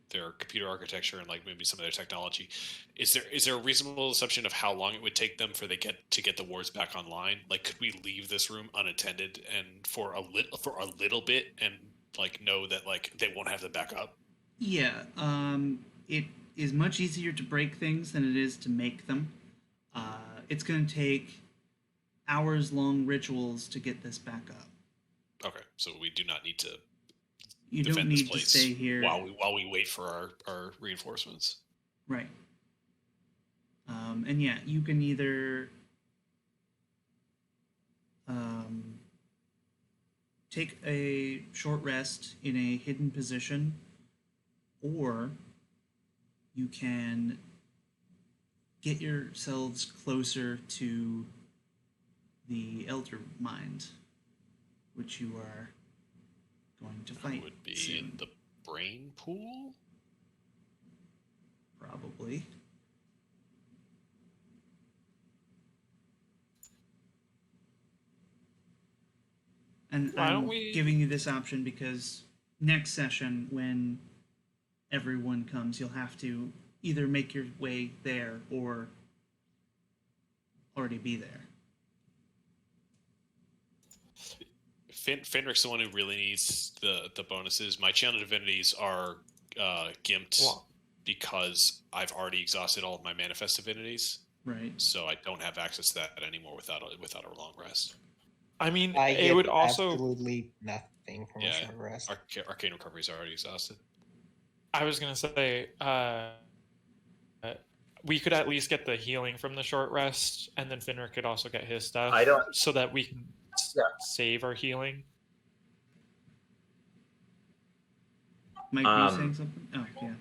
their computer architecture and like maybe some of their technology. Is there a reasonable assumption of how long it would take them for to get the wards back online? Like, could we leave this room unattended and for a little bit and like know that like they won't have them back up? Yeah, it is much easier to break things than it is to make them. It's going to take hours-long rituals to get this back up. Okay, so we do not need to You don't defend this need to place stay here. while we wait for our reinforcements. Right. And yeah, you can either take a short rest in a hidden position, or you can get yourselves closer to the Elder Mind, which you are going to fight Would be soon, in the brain pool. probably. And Why don't I'm we- giving you this option because next session, when everyone comes, you'll have to either make your way there or already be there. Fenric's the one who really needs the bonuses. My channel divinities are gimped Well- because I've already exhausted all of my manifest divinities, Right. so I don't have access to that anymore without a long rest. I mean, I it get would also. absolutely nothing from a Yeah. short rest. Arcane recovery is already exhausted. I was gonna say, we could at least get the healing from the short rest, and then Finric could also get his stuff. I don't- so that we can Yeah. save our healing. Mike, were you saying something? Oh, yeah.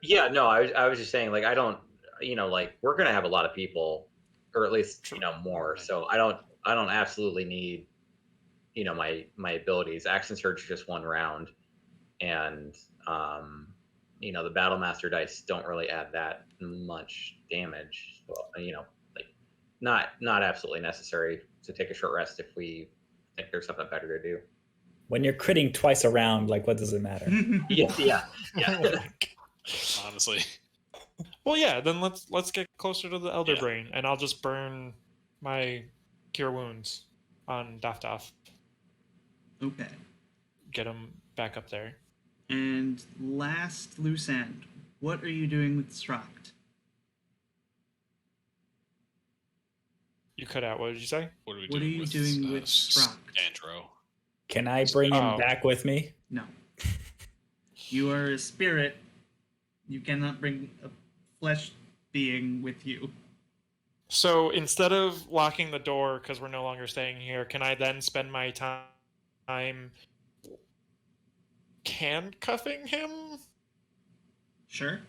Yeah, no, I was just saying, like, I don't, like, we're gonna have a lot of people, or at least, more. So I don't absolutely need, my abilities. Action Surge just one round, and the Battle Master dice don't really add that much damage. Well, like, not absolutely necessary to take a short rest if we think there's something better to do. When you're critting twice around, like, what does it matter? Yeah. Honestly, Well, yeah. Then let's get closer to the Elder Yeah. Brain, and I'll just burn my Cure Wounds on Daf. Okay. Get him back up there. And last loose end, what are you doing with Struct? You cut out. What did you say? what are we What doing are you with, doing with Struct? Andro? Can I bring him Oh. back with me? No. You are a spirit. You cannot bring a flesh being with you. So instead of locking the door because we're no longer staying here, can I then spend my time handcuffing him? Sure.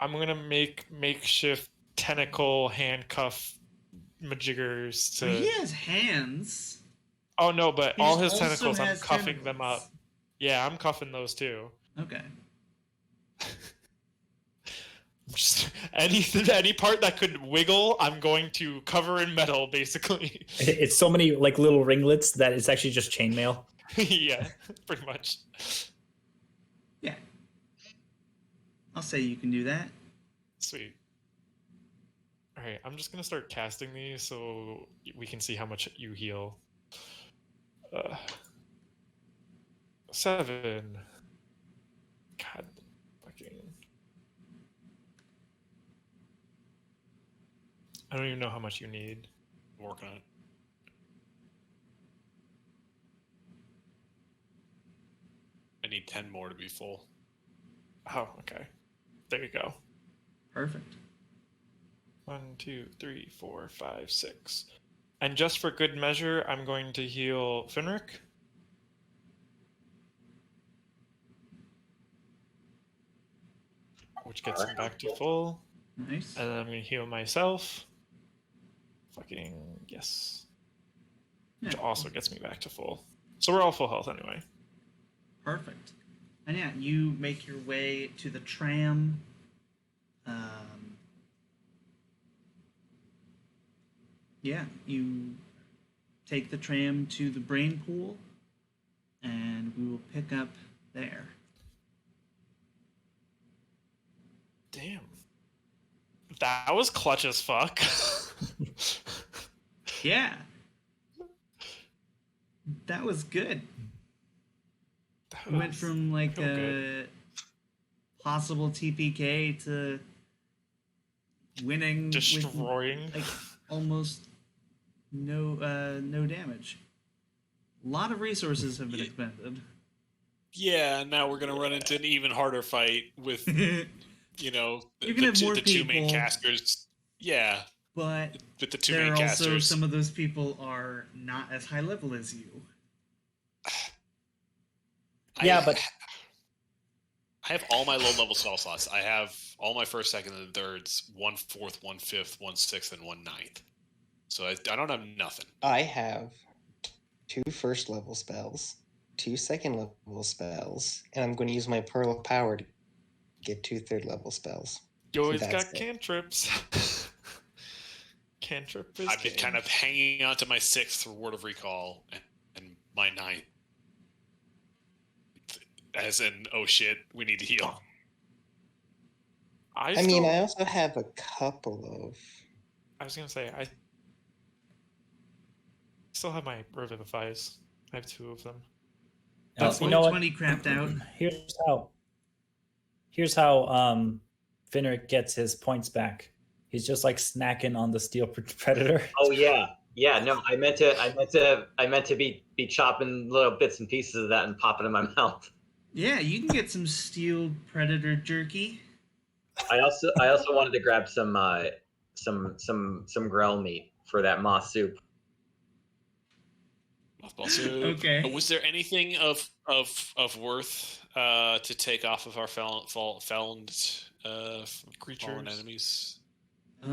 I'm gonna make makeshift tentacle handcuff majiggers So to. he has hands. Oh no, but He all just his also tentacles, I'm has cuffing them up. tentacles. Yeah, I'm cuffing those too. Okay. Just any part that could wiggle, I'm going to cover in metal, basically. It's so many like little ringlets that it's actually just chainmail. Yeah, pretty much. Yeah. I'll say you can do that. Sweet. All right, I'm just gonna start casting these so we can see how much you heal. 7. God, fucking. I don't even know how much you need. I'm working on it. I need 10 more to be full. Oh, okay. There you go. Perfect. 1, 2, 3, 4, 5, 6. And just for good measure, I'm going to heal Finric. Which gets him back to full. Nice. And then I'm going to heal myself. Fucking yes. Yeah. Which also gets me back to full. So we're all full health anyway. Perfect. And yeah, you make your way to the tram. Yeah, you take the tram to the brain pool, and we will pick up there. Damn. That was clutch as fuck. Yeah. That was good. That We went was- from like feel a good. possible TPK to winning with Destroying. like almost no damage. A lot of resources have been expended. Yeah, now we're gonna run into an even harder fight with you know You're gonna have more the two main people. casters. Yeah, But with the two there main are also casters. some of those people are not as high level as you. Yeah, but I have all my low level spell slots. I have all my first, second, and thirds, 1/4, 1/5, 1/6, and 1/9. So I don't have nothing. I have 2 first level spells, 2 second level spells, and I'm going to use my Pearl of Power to get 2 third level spells. You always That's got it. cantrips. Cantrip is I've been king. kind of hanging on to my 6th Word of Recall and my 9th. As in, oh shit, we need to heal. I mean, I also have a couple of. I was gonna say I still have my Revivifies. I have 2 of them. But you know what? 20 crapped out. Here's how Finric gets his points back. He's just like snacking on the steel predator. Oh yeah, yeah. No, I meant to be chopping little bits and pieces of that and popping in my mouth. Yeah, you can get some steel predator jerky. I also wanted to grab some Grell meat for that moss soup. Mothball soup. Okay. Was there anything of worth to take off of our fallen Creatures. fallen enemies? I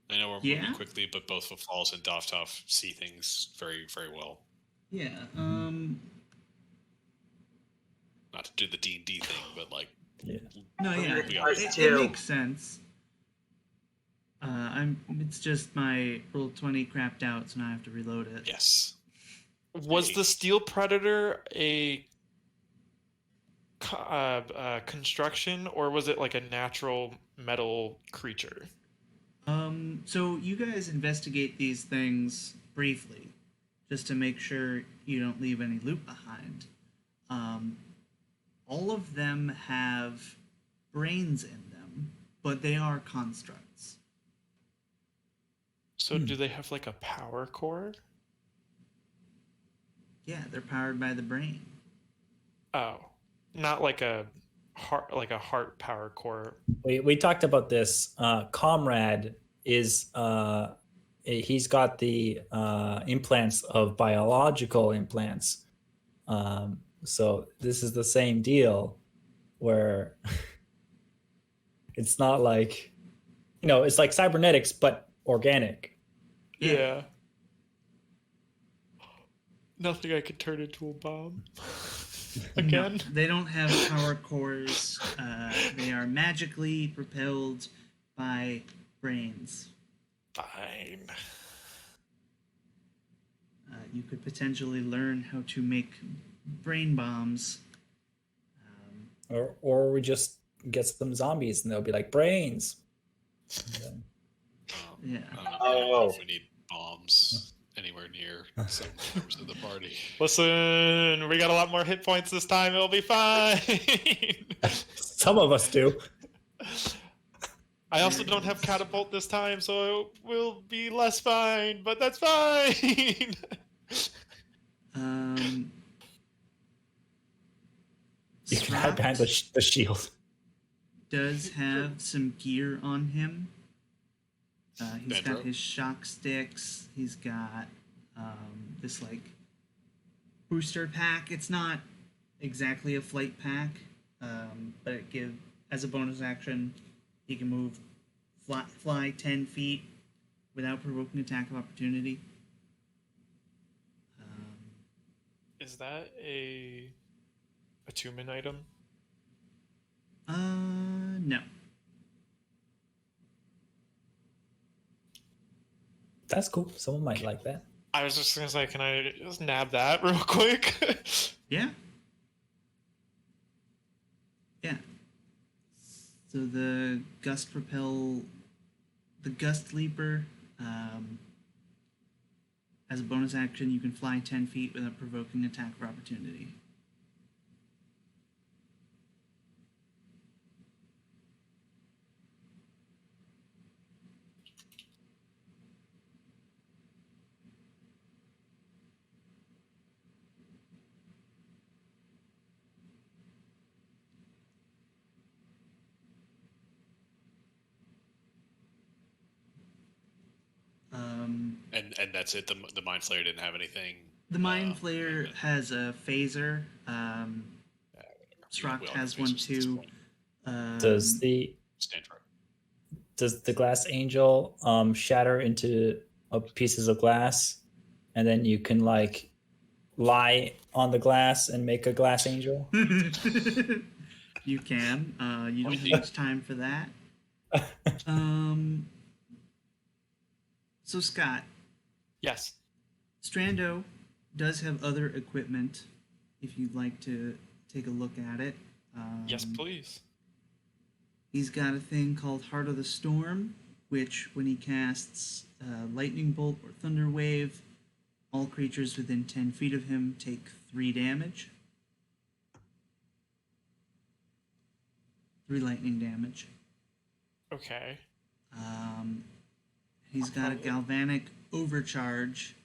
know we're Yeah. moving quickly, but both Footfalls and Doftov see things very, very well. Yeah. Not to do the D&D thing, but like, No, yeah. We always It do. makes sense. It's just my roll 20 crapped out, so now I have to reload it. yes. Was the Steel Predator a construction, or was it like a natural metal creature? So you guys investigate these things briefly, just to make sure you don't leave any loot behind. All of them have brains in them, but they are constructs. So do they have like a power core? Yeah, they're powered by the brain. Oh, not like a heart power core. We talked about this. Comrade is he's got the implants of biological implants. So this is the same deal where it's not like, it's like cybernetics but organic. Yeah. Nothing I could turn into a bomb. Again. No, they don't have power cores. They are magically propelled by brains. Fine. You could potentially learn how to make brain bombs. Or we just get some zombies and they'll be like brains. Yeah. I don't know if we need bombs anywhere near some members of the party. Listen, we got a lot more hit points this time. It'll be fine. Some of us do. I also don't have catapult this time, so it will be less fine, but that's fine. You can hide behind Srapt the shield. does have some gear on him. He's got Bedrock. his shock sticks. He's got this like booster pack. It's not exactly a flight pack, but it as a bonus action, he can move fly 10 feet without provoking attack of opportunity. Is that a attunement item? No. That's cool. Someone might like that. I was just gonna say, can I just nab that real quick? Yeah. Yeah. So the Gust Leaper, as a bonus action, you can fly 10 feet without provoking attack of opportunity. And that's it. The Mind Flayer didn't have anything. The Mind Flayer has a phaser. Srock we all has know one phasers at this too. point. Does Stand the glass angel shatter into pieces of glass, and then you can like lie on the glass and make a glass angel? You can. You don't have much time for that. So Scott, Yes. Strando does have other equipment. If you'd like to take a look at it. Yes, please. He's got a thing called Heart of the Storm, which when he casts Lightning Bolt or Thunder Wave, all creatures within 10 feet of him take 3 damage. 3 lightning damage. Okay. He's got a Galvanic Overcharge,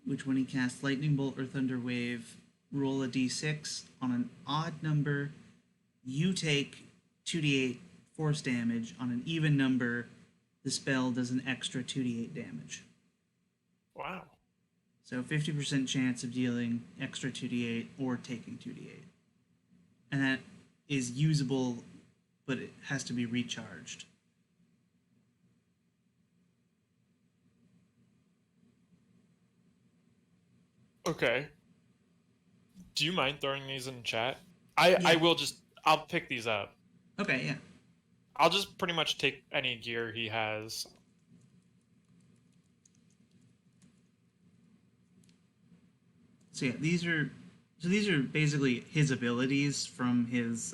which when he casts Lightning Bolt or Thunder Wave, roll a d6. On an odd number, you take 2d8 force damage. On an even number, the spell does an extra 2d8 damage. Wow. So 50% chance of dealing extra 2d8 or taking 2d8. And that is usable, but it has to be recharged. Okay. Do you mind throwing these in chat? I will just, I'll pick these up. Okay, yeah. I'll just pretty much take any gear he has. So yeah, these are basically his abilities from his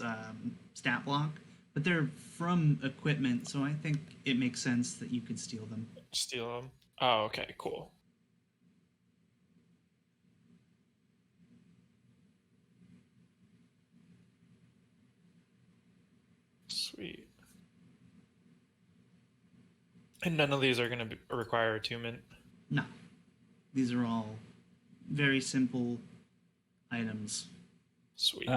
stat block, but they're from equipment, so I think it makes sense that you could steal them. Steal them. Oh, okay, cool. Sweet. And none of these are going to require attunement. No, these are all very simple items. Sweet.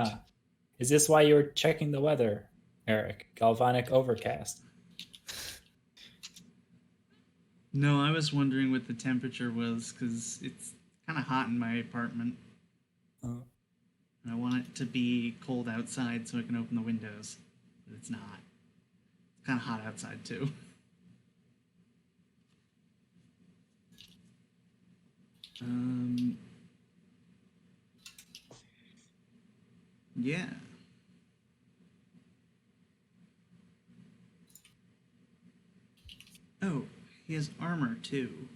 Is this why you're checking the weather, Eric? Galvanic overcast. No, I was wondering what the temperature was because it's kind of hot in my apartment. Oh. And I want it to be cold outside so I can open the windows, but it's not. It's kind of hot outside too. Yeah. Oh, he has armor too.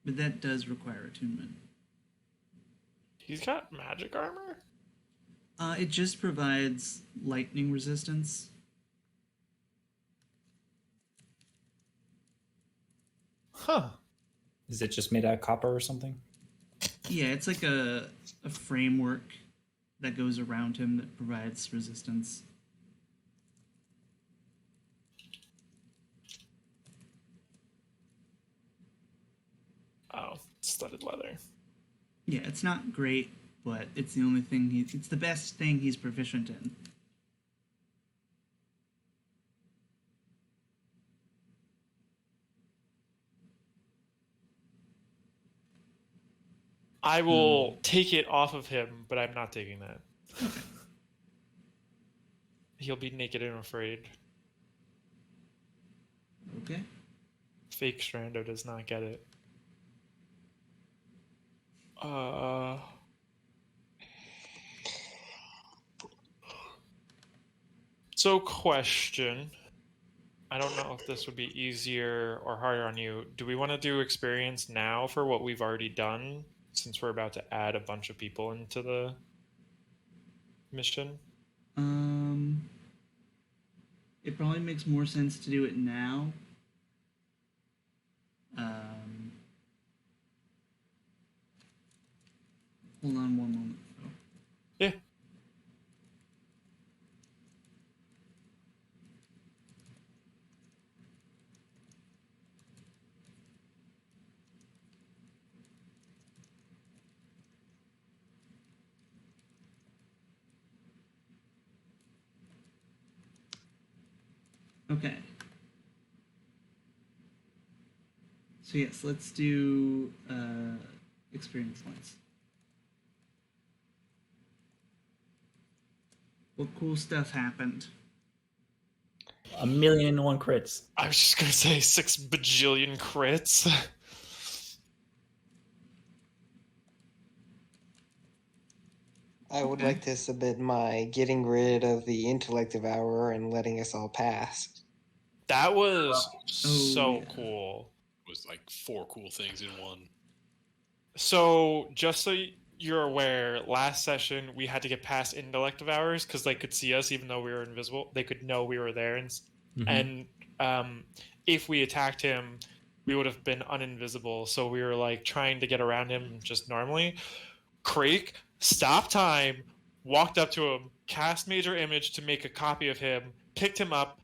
But that does require attunement. He's got magic armor? It just provides lightning resistance. Huh. Is it just made out of copper or something? Yeah, it's like a framework that goes around him that provides resistance. Oh, studded leather. Yeah, it's not great, but it's the only thing it's the best thing he's proficient in. I will take it off of him, but I'm not taking that. He'll be naked and afraid. Okay. Fake Strando does not get it. So question. I don't know if this would be easier or harder on you. Do we want to do experience now for what we've already done, since we're about to add a bunch of people into the mission? It probably makes more sense to do it now. Hold on one moment. Yeah. Okay. So yes, let's do experience points. What cool stuff happened? 1,000,001 crits. I was just gonna say 6 bajillion crits. I would Okay. like to submit my getting rid of the intellect devourer and letting us all pass. That was so yeah. cool. It was like 4 cool things in one. So, just so you're aware, last session we had to get past intellect devourers because they could see us even though we were invisible. They could know we were there, and if we attacked him, we would have been uninvisible. So we were like trying to get around him just normally. Crake stopped time, walked up to him, cast major image to make a copy of him, picked him up,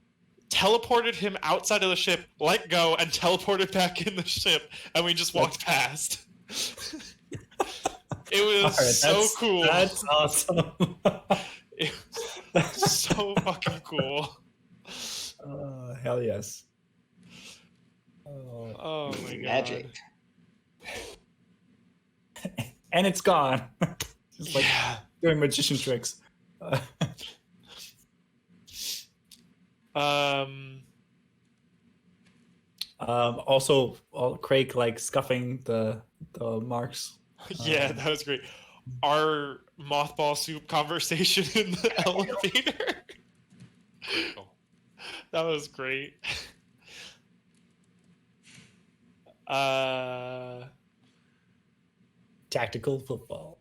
teleported him outside of the ship, let go, and teleported back in the ship, and we just walked past. It was Alright, so cool. That's awesome. It was so fucking cool. Hell yes. Oh. Oh my god. Magic. And it's gone. Just like Yeah. doing magician tricks. Also, Craig like scuffing the marks. Yeah, that was great. Our mothball soup conversation in the elevator. That was great. Tactical football.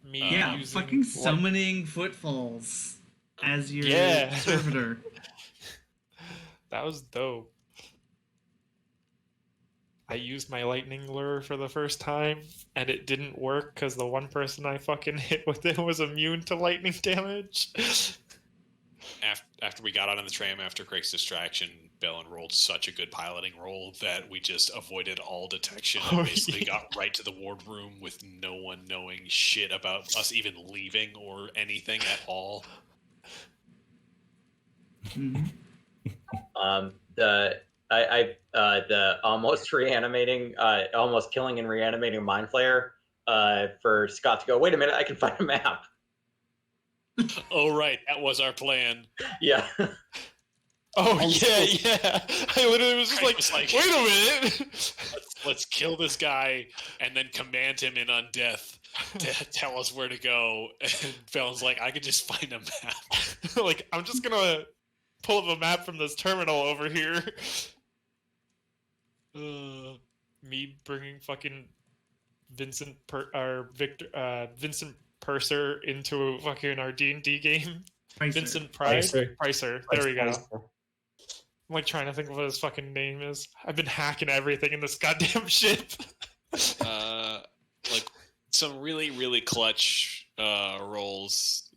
Me Yeah, using fucking summoning footfalls as your Yeah. servitor. That was dope. I used my lightning lure for the first time, and it didn't work because the one person I fucking hit with it was immune to lightning damage. After we got out on the tram after Craig's distraction, Bellin rolled such a good piloting roll that we just avoided all detection and Oh, basically yeah. got right to the wardroom with no one knowing shit about us even leaving or anything at all. Mhm. The almost reanimating, almost killing and reanimating mind flayer for Scott to go, wait a minute, I can find a map. Oh, right. That was our plan. Yeah. Oh I'm yeah, still- yeah. I literally was just Right, like, was like- wait a minute. Let's kill this guy and then command him in undeath to tell us where to go. And Bellin's like, I could just find a map. Like, I'm just gonna pull up a map from this terminal over here. Me bringing fucking Vincent Purser into fucking our D&D game. Pricer. Vincent Pricer. Pricer. There we go. I'm like trying to think of what his fucking name is. I've been hacking everything in this goddamn ship. Like some really, really clutch rolls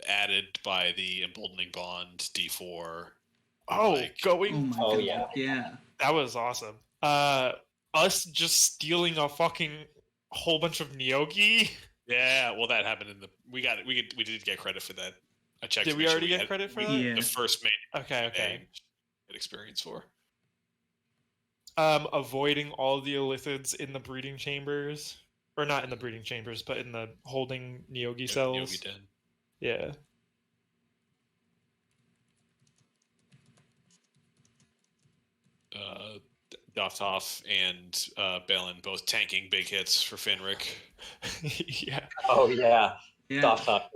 added by the Emboldening Bond D4. Oh, Like- going. Oh my Oh, god. yeah. Yeah. That was awesome. Us just stealing a fucking whole bunch of Neogi. Yeah, well, that happened in the we did get credit for that. I checked. Did to we make sure already get had credit for that? Yeah. the first main Okay, okay. thing get experience for? Avoiding all the Illithids in the breeding chambers, or not in the breeding chambers, but in the holding Neogi cells. Yogi Den. Yeah. Doftoff and Bellin both tanking big hits for Finrick. Yeah. Oh, yeah. Yeah. Stop.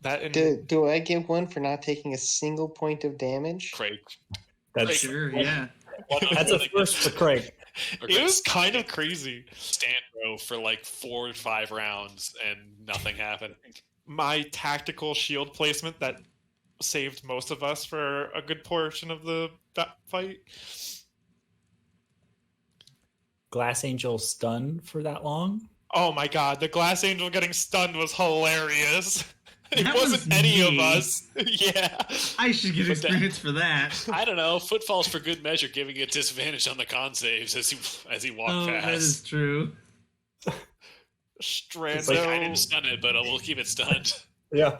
That and Do I get one for not taking a single point of damage? Craig. That's Sure, yeah. that's a first for Craig. it was kind of crazy. Stand row for like 4 or 5 rounds and nothing happened. My tactical shield placement that saved most of us for a good portion of the fight. Glass Angel stunned for that long. Oh my god, the Glass Angel getting stunned was hilarious. It That wasn't was any of me. us. Yeah. I should get But that- experience for that. I don't know. Footfalls for good measure, giving it disadvantage on the con saves as he walked Oh, past. that is true. Strando, I didn't stun it, but we'll keep it stunned. Yeah.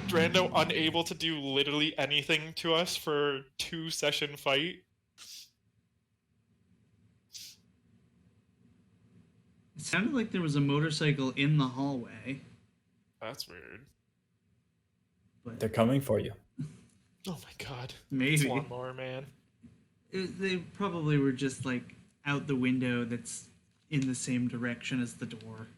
Strando unable to do literally anything to us for 2-session fight. It sounded like there was a motorcycle in the hallway, That's weird. but They're coming for you. Oh my god. It's maybe Lawnmower Man. they probably were just like out the window that's in the same direction as the door.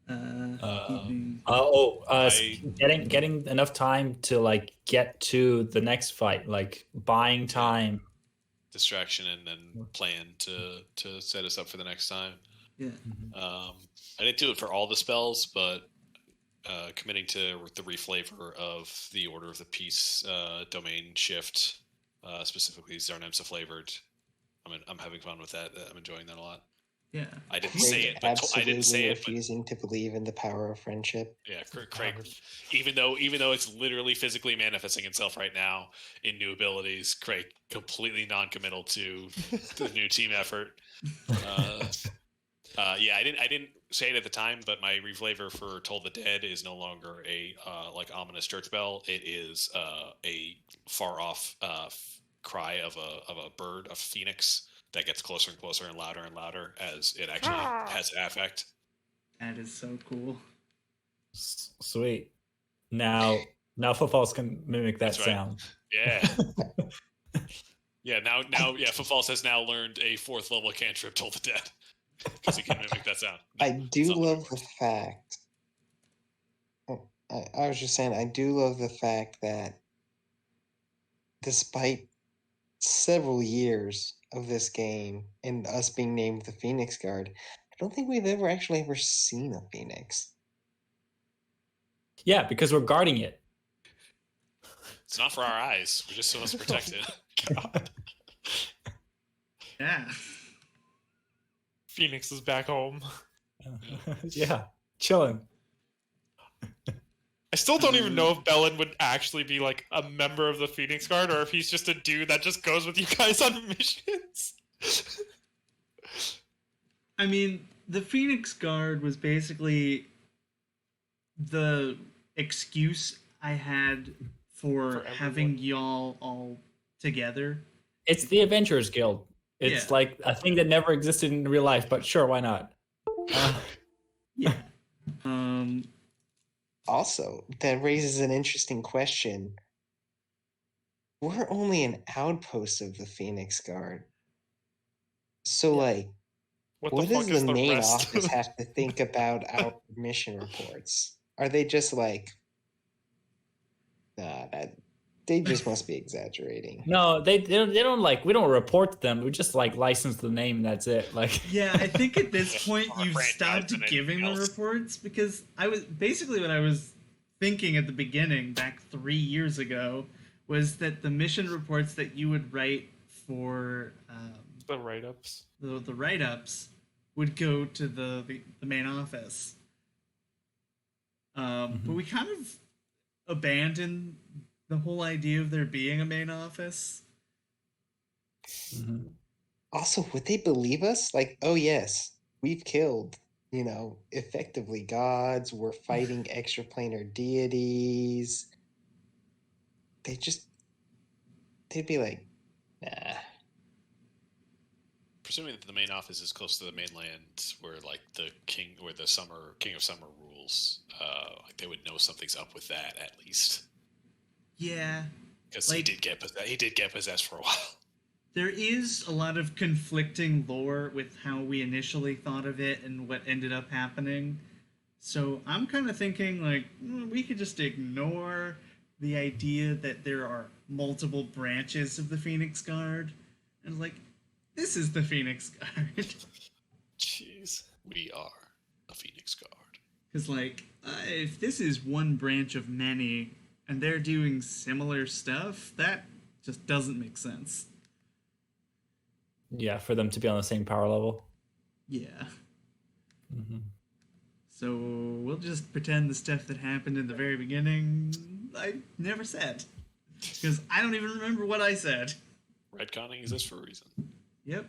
Keeping- I- Getting enough time to like get to the next fight, like buying time. Distraction and then plan to set us up for the next time. yeah. I didn't do it for all the spells, but committing to the reflavor of the Order of the Peace domain shift, specifically Zarnemsa flavored. I'm having fun with that. I'm enjoying that a lot. Yeah. I didn't say it, but I Absolutely didn't say it, but refusing to believe in the power of friendship. yeah, Craig. Even though it's literally physically manifesting itself right now in new abilities, Craig completely non-committal to the new team effort. Yeah, I didn't say it at the time, but my reflavor for Toll the Dead is no longer a like ominous church bell. It is a far off cry of a bird, a phoenix that gets closer and closer and louder as it actually has affect. That is so cool. Sweet. Now footfalls can mimic that That's right. sound. Yeah. Yeah, now, Footfalls has now learned a 4th level cantrip, Toll the Dead, because he can mimic that sound. I do Something love the fact. I was just saying, I do love the fact that despite several years of this game and us being named the Phoenix Guard, I don't think we've ever seen a Phoenix. Yeah, because we're guarding it. It's not for our eyes. We're just supposed to protect it. God. Yeah. Phoenix is back home. Yeah, chilling. I still don't even know if Bellin would actually be like a member of the Phoenix Guard or if he's just a dude that just goes with you guys on missions. I mean, the Phoenix Guard was basically the excuse I had for For having everyone. y'all all together. It's the Adventurers Guild. It's Yeah. like a thing that never existed in real life, but sure, why not? Yeah. Also, that raises an interesting question. We're only an outpost of the Phoenix Guard. So, like, What what the does fuck is the the main rest? office have to think about our mission reports? Are they just like, nah, they just must be exaggerating. No, they don't like. We don't report to them. We just like license the name. And that's it. Like, Yeah, I think at this point Or you've franchise stopped and giving the anything else. reports because I was basically what I was thinking at the beginning, back 3 years ago, was that the mission reports that you would write for The write-ups. the write-ups would go to the main office. But we kind of abandoned the whole idea of there being a main office. Also, would they believe us? Like, oh yes, we've killed, effectively gods. We're fighting extraplanar deities. They'd be like, nah. Presuming that the main office is close to the mainland, where like the king of summer rules, like they would know something's up with that at least, Yeah. because he Like- did get possessed for a while. There is a lot of conflicting lore with how we initially thought of it and what ended up happening. So I'm kind of thinking like we could just ignore the idea that there are multiple branches of the Phoenix Guard, and like this is the Phoenix Guard. Jeez, we are a Phoenix Guard. Because like if this is one branch of many and they're doing similar stuff, that just doesn't make sense. Yeah, for them to be on the same power level. Yeah. Mm-hmm. So we'll just pretend the stuff that happened in the very beginning I never said. Because I don't even remember what I said. Redconning exists for a reason. Yep.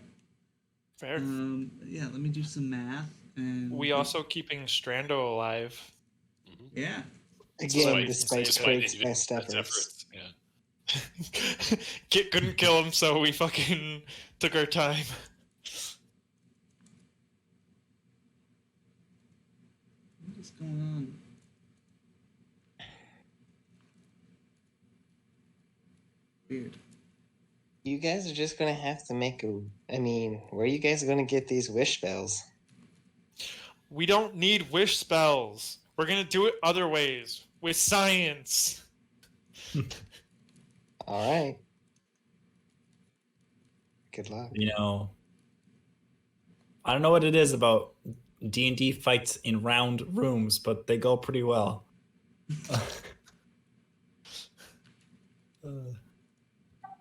Fair. Yeah, let me do some math. And We also keeping Strando alive. Yeah. Again, Despite despite Craig's his best efforts. Yeah. Couldn't kill him, so we fucking took our time. What is going on? Weird. You guys are just gonna have to make a. I mean, where are you guys gonna get these wish spells? We don't need wish spells. We're gonna do it other ways with science. All right. Good luck. You know, I don't know what it is about D&D fights in round rooms, but they go pretty well.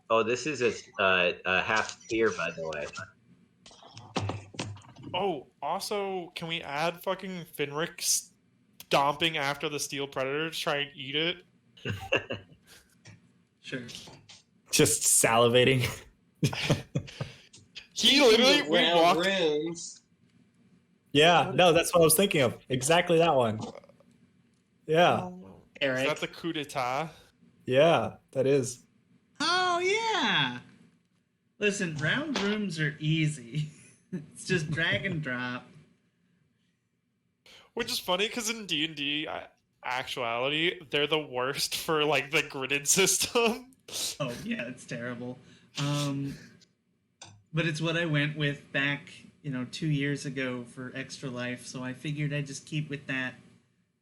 Oh, this is a half spear, by the way. Oh, also, can we add fucking Finrick stomping after the steel predator to try and eat it? Sure. Just salivating. He literally we Round walked. rooms. Yeah, no, that's what I was thinking of. Exactly that one. Yeah, Is Eric. that the coup d'état? yeah, that is. Oh yeah. Listen, round rooms are easy. It's just drag and drop. Which is funny because in D&D actuality, they're the worst for like the gridded system. Oh yeah, it's terrible. But it's what I went with back, 2 years ago for Extra Life. So I figured I'd just keep with that,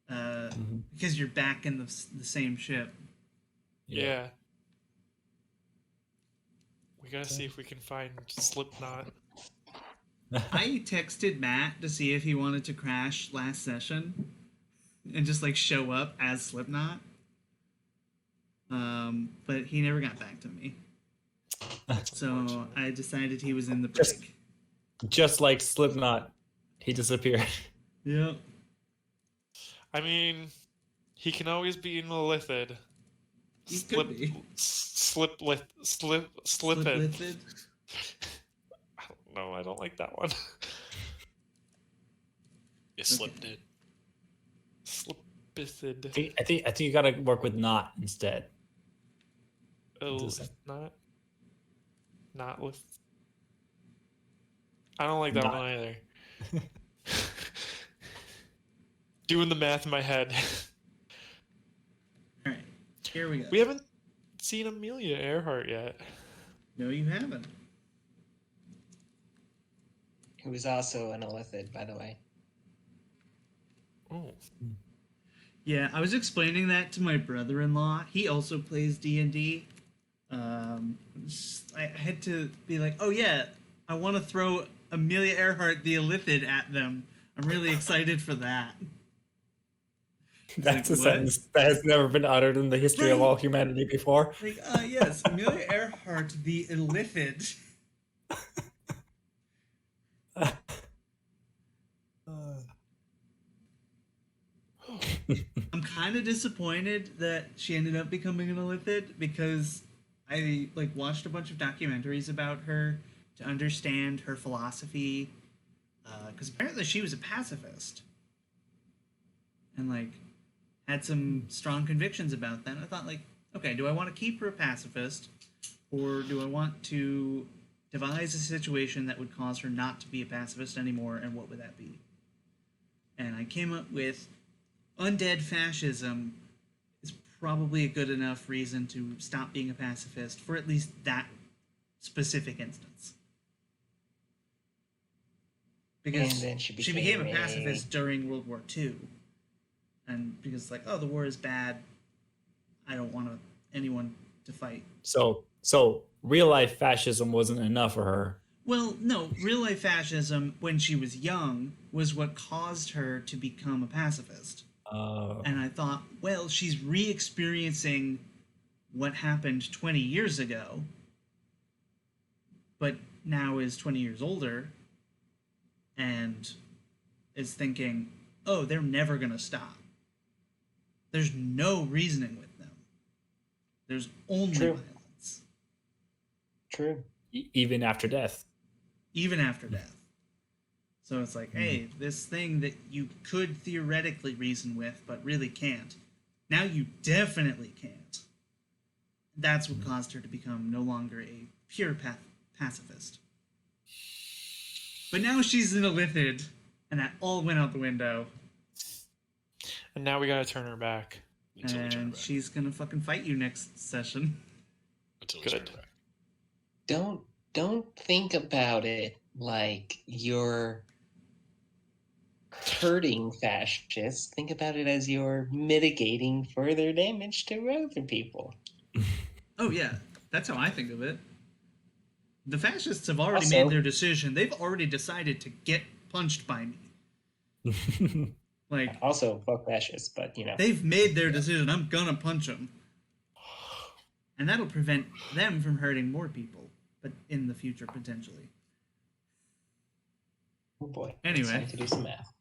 because you're back in the same ship. Yeah. We gotta see if we can find Slipknot. I texted Matt to see if he wanted to crash last session and just like show up as Slipknot. But he never got back to me. So I decided he was in the break. Just like Slipknot, he disappeared. Yep. I mean, he can always be in the Lithid. He could be. Slipid. Slip-lifted. No, I don't like that one. You slipped it. Slipicid. I think you gotta work with not instead. Oh, Does it's not with. I don't like that Not. one either. Doing the math in my head. All right. Here we go. We haven't seen Amelia Earhart yet. No, you haven't. Who is also an Illithid, by the way. Oh, Yeah, I was explaining that to my brother-in-law. He also plays D&D. I had to be like, oh yeah, I want to throw Amelia Earhart the Illithid at them. I'm really excited for that. That's Like, a what? sentence that has never been uttered in the history of all humanity before. Like, yes, Amelia Earhart the Illithid. I'm kind of disappointed that she ended up becoming an Illithid because I watched a bunch of documentaries about her to understand her philosophy. Because apparently she was a pacifist and had some strong convictions about that. And I thought okay, do I want to keep her a pacifist, or do I want to devise a situation that would cause her not to be a pacifist anymore? And what would that be? And I came up with undead fascism is probably a good enough reason to stop being a pacifist for at least that specific instance. And Because then she became a pacifist during World War II. And because, like, oh, the war is bad. I don't want anyone to fight. So real life fascism wasn't enough for her. Well, no, real life fascism when she was young was what caused her to become a pacifist. And I thought, well, she's re-experiencing what happened 20 years ago, but now is 20 years older and is thinking, oh, they're never going to stop. There's no reasoning with them. There's only True. violence. True. Even after death. Even after death. So it's like, hey, this thing that you could theoretically reason with, but really can't. Now you definitely can't. That's what caused her to become no longer a pure pacifist. But now she's in a Lithid, and that all went out the window. And now we gotta turn her back. Until we turn And back. she's gonna fucking fight you next session. Until we turn Good. back. Don't think about it like you're hurting fascists. Think about it as you're mitigating further damage to other people. Oh yeah, that's how I think of it. The fascists have already Also- made their decision. They've already decided to get punched by me. Like, Also, fuck fascists, but you know. they've made their decision. I'm gonna punch them. And that'll prevent them from hurting more people, but in the future, potentially. Oh boy. Anyway. Time to do some math.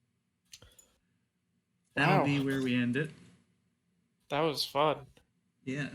That'll Wow. be where we end it. That was fun. Yeah.